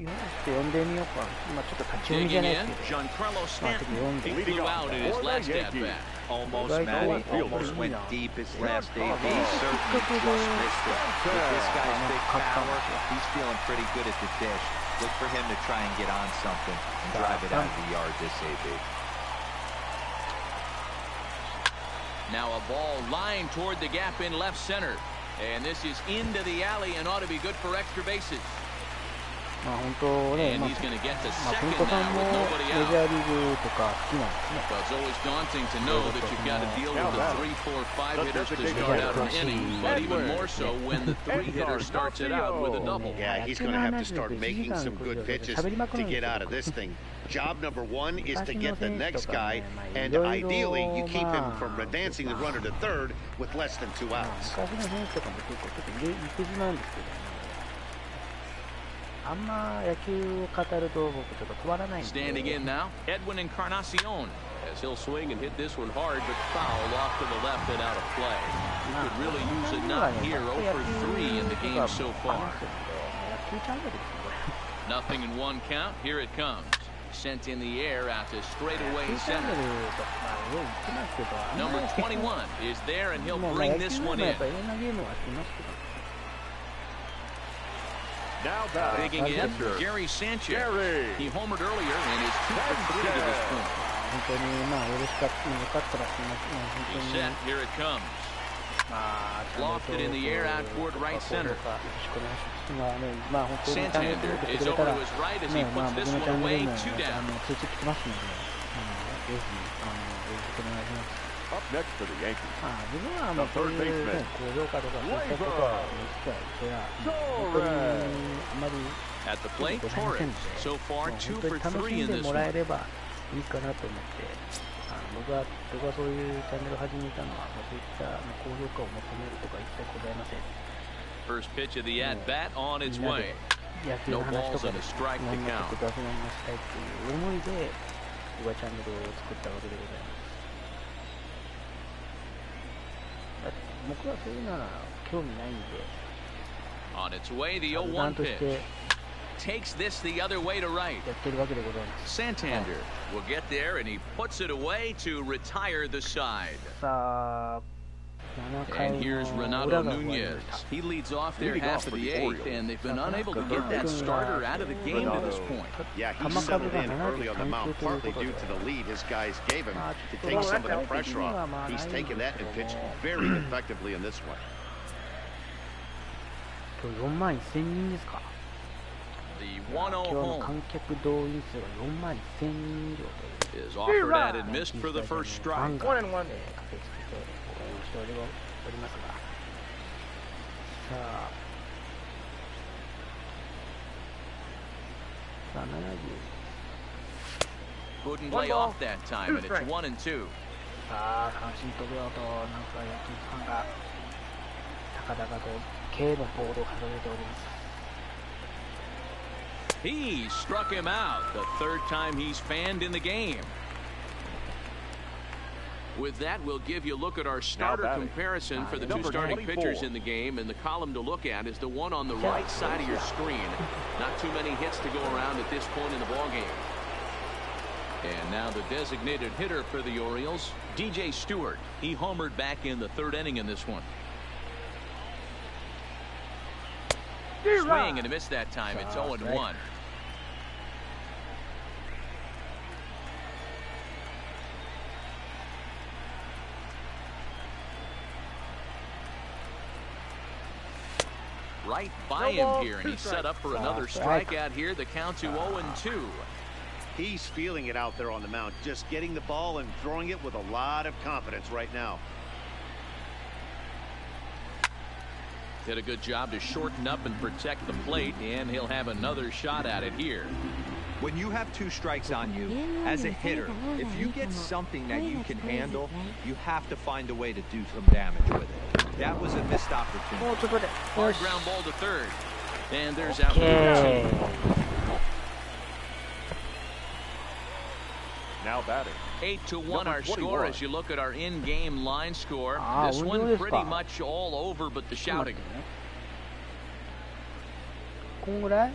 みようか。今ちょっと立ち読みじゃないですけど。Giancarlo Stanton. He flew out in his last at bat. Almost, Matty. Almost went deep his last AB. Certainly just missed it. With this guy's big power, he's feeling pretty good at the dish. Look for him to try and get on something and drive it out of the yard this AB. Now a ball lined toward the gap in left center. And this is into the alley and ought to be good for extra bases. まあ本当ね、まあ、本当さんもメジャーリーグとか好きなんですね。Well, it's always daunting to know that you've got to deal with the 3, 4, 5 hitters to start out an inning, but even more so when the 3 hitter starts it out with a double. Yeah, he's going to have to start making some good pitches to get out of this thing. Job number 1 is to get the next guy, and ideally you keep him from advancing the runner to third with less than 2 outs. 昔の選手とかも結構ちょっと育児なんですけどね。あんま野球を語ると僕ちょっと止まらないんで。 Standing in now, Edwin Encarnacion, as he'll swing and hit this one hard, but foul off to the left and out of play. He could really use a knock here, 0 for 3 in the game so far. Nothing in 1 count, here it comes. Sent in the air out to straightaway center. Number 21 is there, and he'll bring this one in. Now batting, digging in, Gary Sanchez. He homered earlier and is 2 for 3 to this point. He's set, here it comes. Lofted in the air out toward right center. Santander is over to his right as he puts this one away, 2 down. Up next for the Yankees, 自分はこういう高評価とかそういったことは実は本当にあまり At the plate, Torres. So far, 2 for 3 in this one. いいかなと思って、僕はそういうチャンネルを始めたのは、そういった高評価を求めるとか一切ございません。First pitch of the at-bat on its way. 野球の話とかで、いろんなことを出せないなしたいっていう思いで、僕はチャンネルを作ったわけでございます。僕はそういうのは興味ないんで、On its way, the 0-1 pitch. Takes this the other way to right. Santander will get there, and he puts it away to retire the side. And here's Renato Nunez. He leads off their half of the 8th, and they've been unable to get that starter out of the game to this point. Yeah, he settled in early on the mound, partly due to the lead his guys gave him to take some of the pressure off. He's taken that and pitched very effectively in this one. 41000人ですか。 The 1-0 home 観客動員数が41000人以上という。 is offered at and missed for the first strike. 駆けつけて応援しておりますが。さあ70。 Couldn't play off that time, and it's 1-2. さあ三振取るよと、なんか野球ファンが高々と K のボールを掲げております。 He struck him out, the 3rd time he's fanned in the game. With that, we'll give you a look at our starter comparison for the 2 starting pitchers in the game, and the column to look at is the one on the right side of your screen. Not too many hits to go around at this point in the ballgame. And now the designated hitter for the Orioles, DJ Stewart. He homered back in the 3rd inning in this one. Swing and a miss that time. It's 0-1. Right by him here, and he's set up for another strikeout here. The count to 0-2. He's feeling it out there on the mound, just getting the ball and throwing it with a lot of confidence right now. Did a good job to shorten up and protect the plate, and he'll have another shot at it here. When you have 2 strikes on you, as a hitter, if you get something that you can handle, you have to find a way to do some damage with it. That was a missed opportunity. Hard ground ball to 3rd. And there's out number 2. Now batting. 8-1 our score as you look at our in-game line score. This one pretty much all over but the shouting. こんぐらい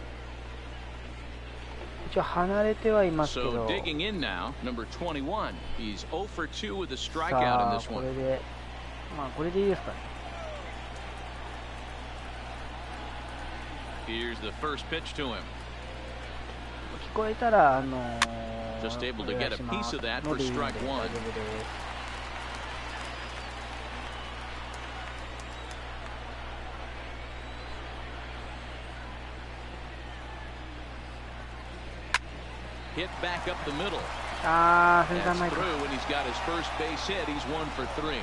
一応離れてはいますけ So ど。 digging in now, number 21. He's 0 for 2 with a strikeout in this こ one. れで、まあこれでいいですかね。 Here's the first pitch to him. 聞こえたらJust able to get a piece of that for strike 1. Hit back up the middle. That's through, and he's got his first base hit. He's 1 for 3.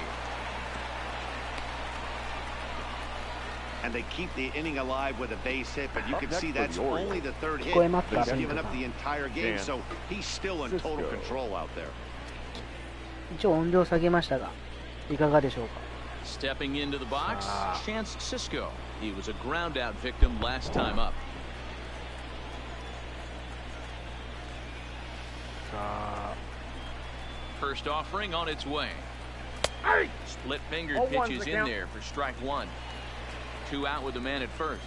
And they keep the inning alive with a base hit, but you can see that's only the 3rd hit. He's given up the entire game, so he's still in total control out there. 一応音量下げましたが、いかがでしょうか。 Stepping into the box, Chance Cisco. He was a ground out victim last time up. First offering on its way. Split fingered pitches in there for strike 1. 2 out with the man at first.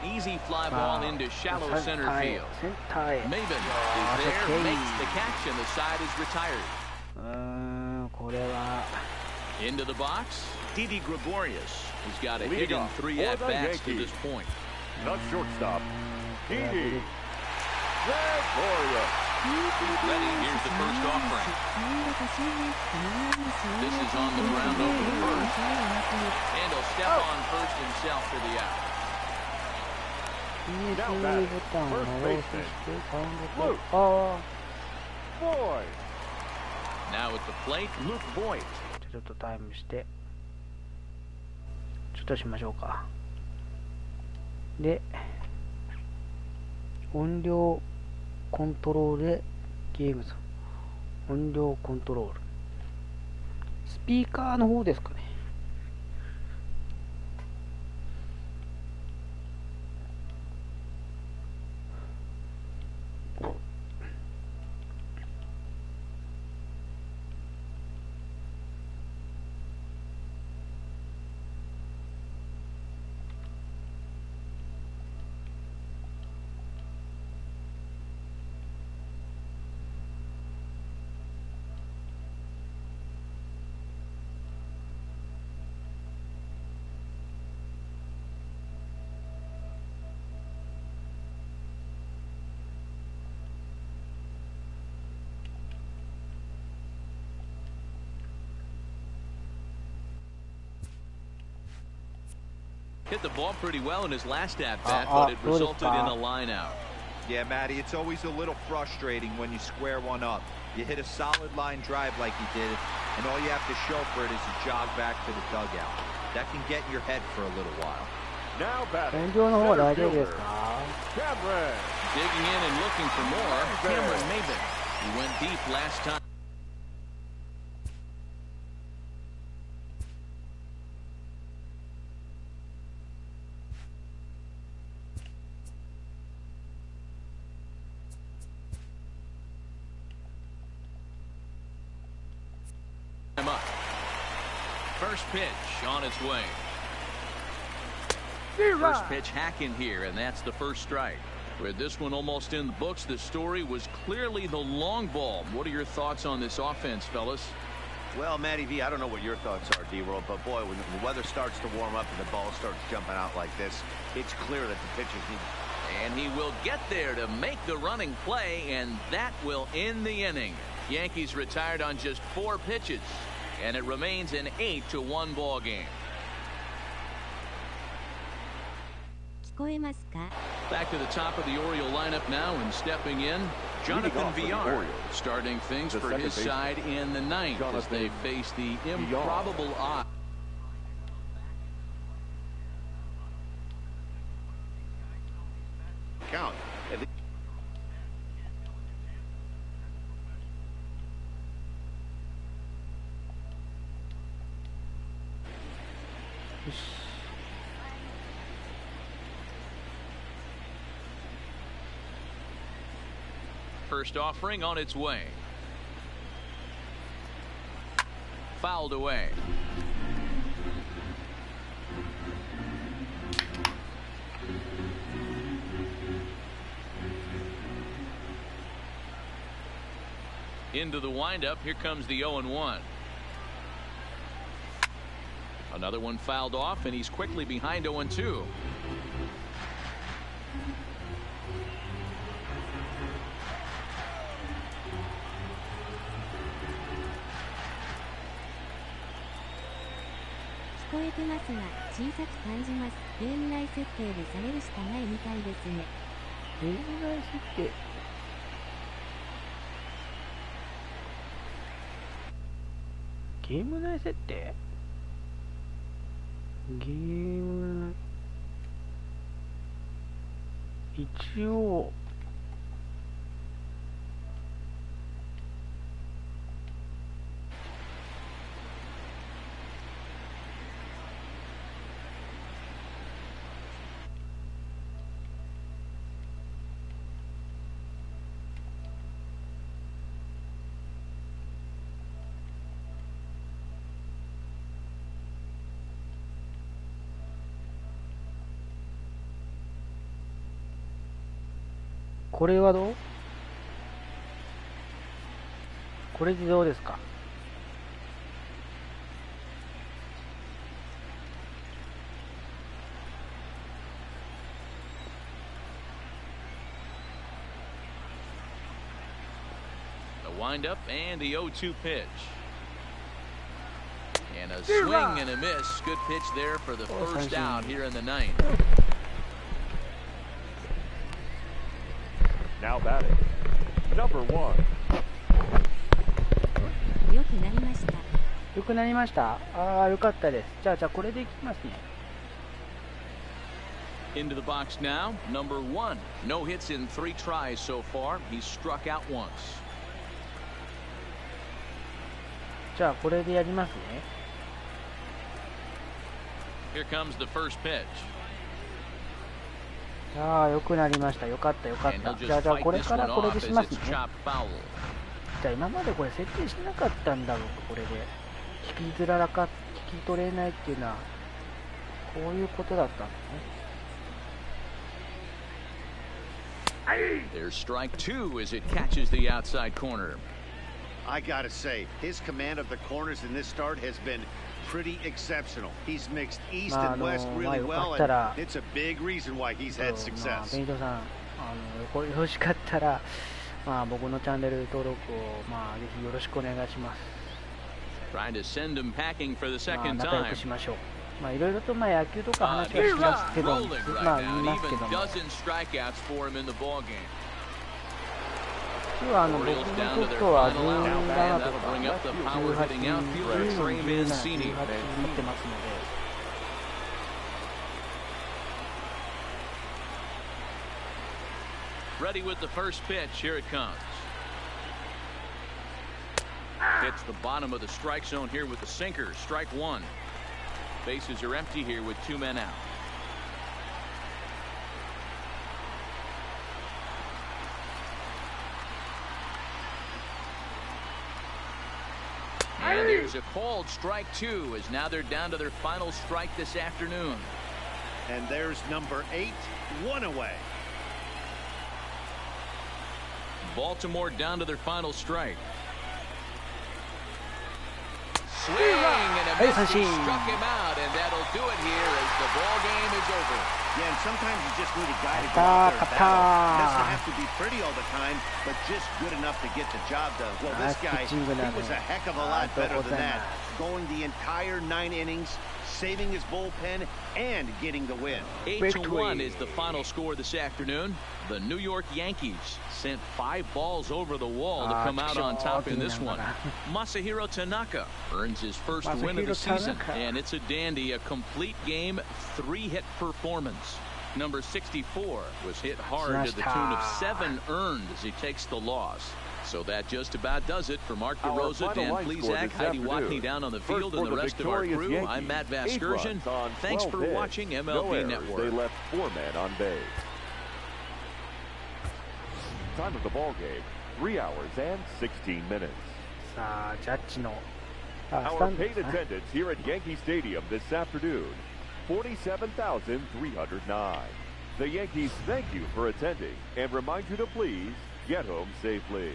Easy fly ball into shallow center field. Maven is there, makes the catch, and the side is retired. これは Into the box, Didi Gregorius. He's got a hit in 3 at-bats to this point. Not shortstop. Didi Gregorius. Ready, here's the first offering. This is on the ground over the first. And he'll step on first himself for the out. Now at the plate, Luke Voigt. ちょっとタイムしてちょっとしましょうか。で、音量コントロールでゲームズ、音量コントロール、スピーカーの方ですかね。Hit the ball pretty well in his last at bat, but it resulted in a line out. Yeah, Matty, it's always a little frustrating when you square one up. You hit a solid line drive like he did, and all you have to show for it is a jog back to the dugout. That can get in your head for a little while. Now batting. Cameron. Digging in and looking for more. Cameron Maben. He went deep last time. Up. First pitch on its way. First pitch hacking here, and that's the first strike. With this one almost in the books, the story was clearly the long ball. What are your thoughts on this offense, fellas? Well, Matty V, I don't know what your thoughts are, D-Roll, but boy, when the weather starts to warm up and the ball starts jumping out like this, it's clear that the pitchers need. And he will get there to make the running play, and that will end the inning. Yankees retired on just 4 pitches, and it remains an 8-1 ball game. Back to the top of the Oriole lineup now, and stepping in, Jonathan Villar, starting things for his side in the 9th as they face the improbable odds. Count. First offering on its way. Fouled away. Into the windup. Here comes the 0-1. Another one fouled off, and he's quickly behind 0-2.ゲーム内設定？ゲーム一応これはどう？これでどうですか？The windup and the 0-2 pitch. And a swing and a miss. Good pitch there for the first out here in the 9th. Now batting, number 1. 良くなりました。ああ、良かったです。じゃあこれでいきますね。Into the box now, number 1. No hits in 3 tries so far. He's struck out once. じゃあこれでやりますね。Here comes the first pitch. ああ、良くなりました。よかった、よかった。じゃあこれからこれでしますね。じゃあ今までこれ設定しなかったんだろう、これで。聞き取れないっていうのは、こういうことだったんですね。There's strike 2 as it catches the outside corner. I gotta say, his command of the corners in this start has been pretty exceptional. He's mixed east and west really well, and it's a big reason why he's had success. ペイントさん、よろしかったら、僕のチャンネル登録を、ぜひよろしくお願いします。Trying to send him packing for the second 仲良 time. くしましょう。いろいろと野球とか話はしますけど、言いますけども。今日は僕のソフトは17とか18、17、18持ってますので。Ready with the first pitch. Here it comes. Hits the bottom of the strike zone here with the sinker. Strike 1. Bases are empty here with 2 men out. And there's a called strike 2 as now they're down to their final strike this afternoon. And there's number 8, 1 away. Baltimore down to their final strike. Swing and a miss. He struck him out, and that'll do it here as the ball game is over. Yeah, and sometimes you just need a guy to go out there and battle. Doesn't have to be pretty all the time, but just good enough to get the job done. Well, this guy, he was a heck of a lot better than that. Going the entire 9 innings, saving his bullpen, and getting the win. 8-1 is the final score this afternoon. The New York Yankees sent 5 balls over the wall to come out on top in this one. Masahiro Tanaka earns his first win of the season, and it's a dandy, a complete game, 3-hit performance. Number 64 was hit hard to the tune of 7 earned as he takes the loss. So that just about does it for Mark DeRosa, Dan Plesac, Heidi Watney down on the field, and the rest of our crew. I'm Matt Vasgersian. Thanks for watching MLB Network. They left 4 men on base. Time of the ball game, 3 hours and 16 minutes. Our paid attendance here at Yankee Stadium this afternoon, 47,309. The Yankees thank you for attending and remind you to please get home safely.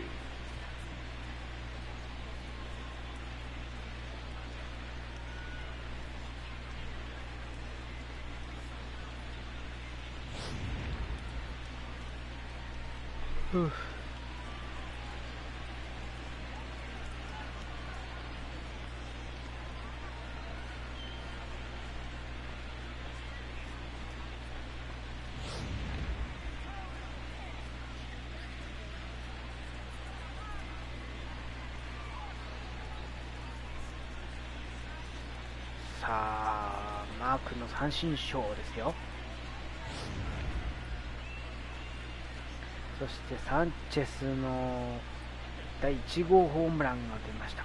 Oof. さあ、マークの三振ショーですよ。そしてサンチェスの第1号ホームランが出ました。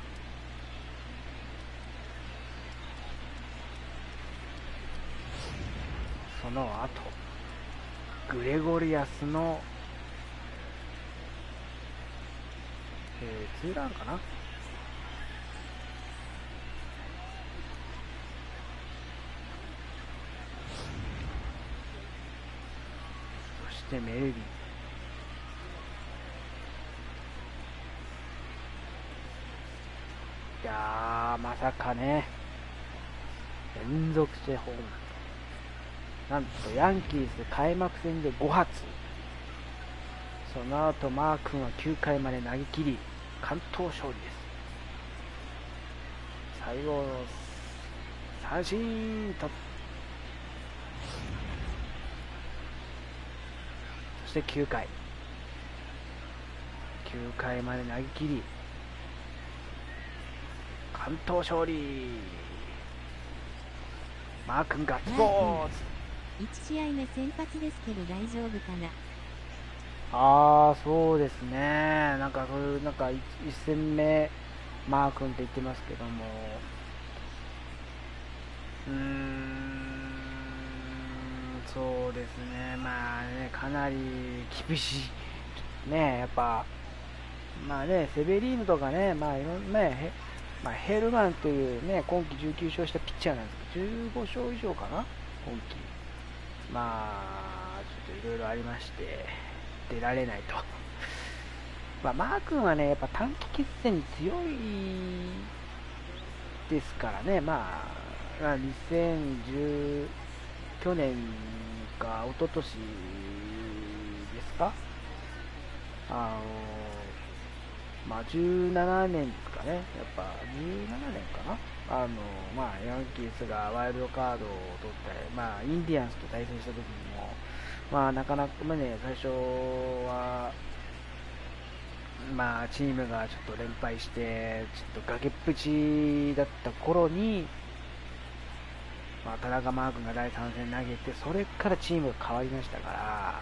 その後、グレゴリアスの、ツーランかな。そしてメルビン。いやー、まさかね、連続してホームラン。なんとヤンキース開幕戦で5発。その後マー君は9回まで投げ切り完投勝利です。最後の三振と、そして9回まで投げ切り完投勝利。マー君ガッツポーズ。1試合目先発ですけど大丈夫かな。そうですね。なんか1戦目マー君って言ってますけども、そうですね。まあね、かなり厳しいね。やっぱまあね、セベリーヌとかね、まあいろんなね、ヘルマンというね、今季19勝したピッチャーなんですけど、15勝以上かな、今季。まあ、ちょっといろいろありまして、出られないと。マー君はね、やっぱ短期決戦に強いですからね、去年か一昨年ですか、17年ですかね、やっぱ17年かな、ヤンキースがワイルドカードを取って、インディアンスと対戦した時にも、なかなかね、最初は、チームがちょっと連敗して、ちょっと崖っぷちだった頃に、田中マー君が第3戦投げて、それからチームが変わりましたから、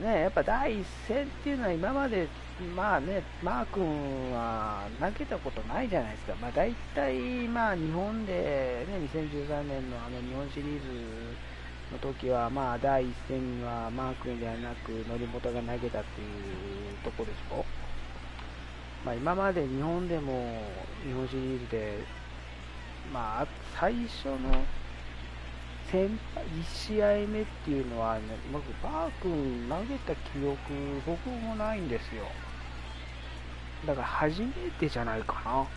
やっぱ第1戦っていうのは今まで、マー君は投げたことないじゃないですか。大体、日本で、ね、2013年の日本シリーズの時は、第1戦はマー君ではなく、則本が投げたっていうところでしょ。今まで日本でも、日本シリーズで、最初の1試合目っていうのはね、僕、バー君投げた記憶、僕もないんですよ。だから初めてじゃないかな。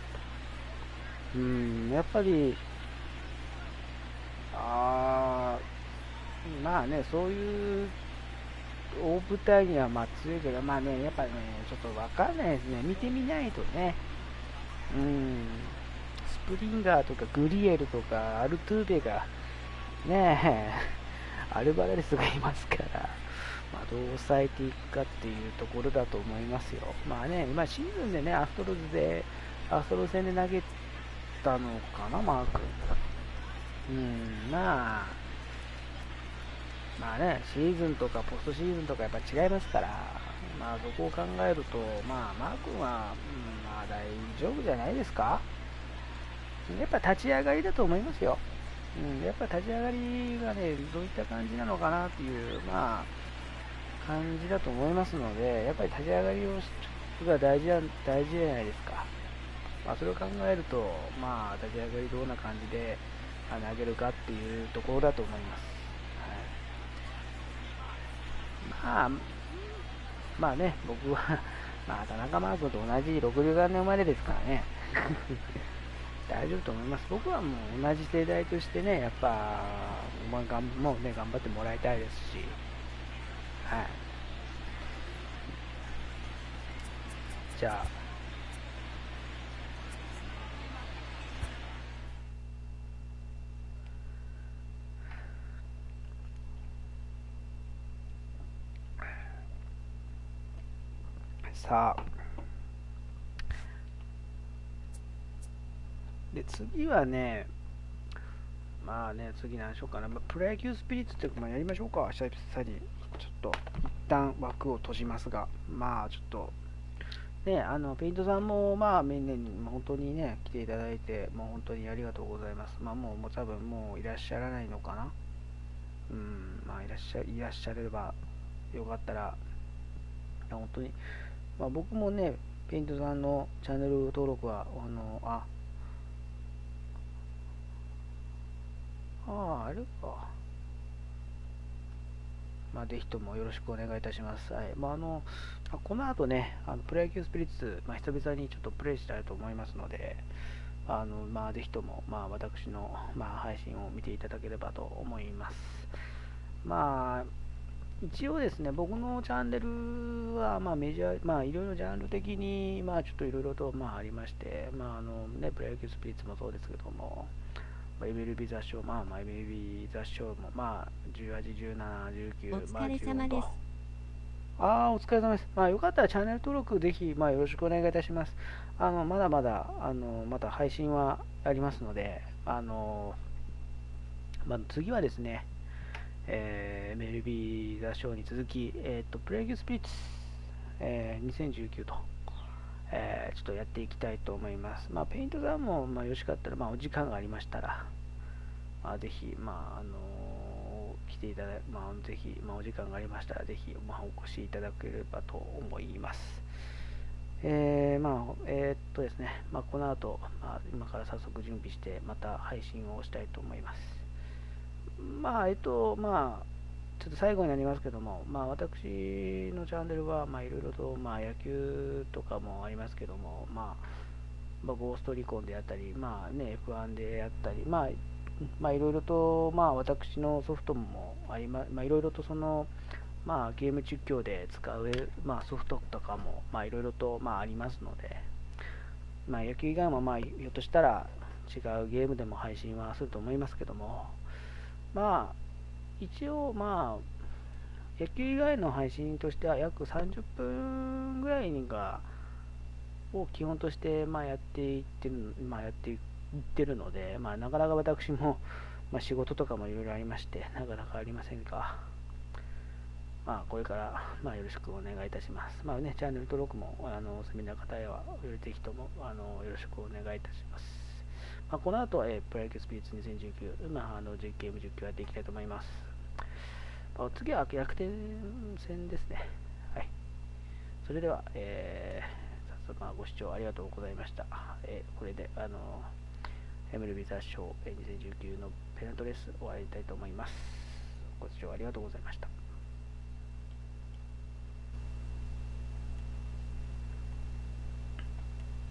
やっぱり、そういう大舞台には強いけど、やっぱね、ちょっとわかんないですね。見てみないとね。スプリンガーとかグリエルとかアルトゥーベが、ねえ、アルバレスがいますから、どう抑えていくかっていうところだと思いますよ。今シーズンでね、アストロズ戦で投げたのかな、マー君。シーズンとかポストシーズンとかやっぱ違いますから、そこを考えると、マー君は、大丈夫じゃないですか。やっぱ立ち上がりだと思いますよ。やっぱ立ち上がりがね、どういった感じなのかなっていう、感じだと思いますので、やっぱり立ち上がりが大事じゃないですか。それを考えると、立ち上がりどんな感じで投げるかっていうところだと思います。僕は、田中マー君と同じ63年生まれですからね。大丈夫と思います。僕はもう同じ世代としてね、やっぱ、もうね、頑張ってもらいたいですし、じゃあ、で次はね、次何しようかな、プロ野球スピリッツってやりましょうか、久々に。ちょっと一旦枠を閉じますが、ちょっとね、ペイントさんもみんなに本当にね来ていただいて、もう本当にありがとうございます。もう多分もういらっしゃらないのかな。いらっしゃればよかったら、本当に僕もね、ペイントさんのチャンネル登録はあれか。ぜひともよろしくお願いいたします。この後ね、プロ野球スピリッツ、久々にちょっとプレイしたいと思いますので、ぜひとも、私の、配信を見ていただければと思います。一応ですね、僕のチャンネルは、メジャー、いろいろジャンル的に、ちょっといろいろと、ありまして、プロ野球スピリッツもそうですけども、MLB 雑誌も、MLB 雑誌も、18、17、19、お疲れ様です。お疲れ様です。よかったらチャンネル登録ぜひ、よろしくお願いいたします。まだまだ、また配信はありますので、次はですね、MLB ザショーに続き、プロ野球スピリッツ、2019と、ちょっとやっていきたいと思います。ペイントさんも、よろしかったら、お時間がありましたら、ぜひ、来ていただいぜひ、お時間がありましたら、ぜひ、お越しいただければと思います。ですね、この後、今から早速準備して、また配信をしたいと思います。ちょっと最後になりますけども、私のチャンネルは、いろいろと、野球とかもありますけども、ゴーストリコンであったり、F1 であったり、いろいろと、私のソフトもありいろいろとその、ゲーム実況で使う、ソフトとかも、いろいろと、ありますので、野球以外も、ひょっとしたら違うゲームでも配信はすると思いますけども、一応、野球以外の配信としては約30分ぐらいを基本としてやっていってるので、なかなか私も、仕事とかもいろいろありまして、なかなかありませんが、これから、よろしくお願いいたします。チャンネル登録もお済みな方へは、ぜひともよろしくお願いいたします。この後、プロ野球スピリッツ2019、ゲーム実況やっていきたいと思います。次は逆転戦ですね。はい。それでは、早速ご視聴ありがとうございました。これで、MLB ザショー2019のペナントレース終わりたいと思います。ご視聴ありがとうございました。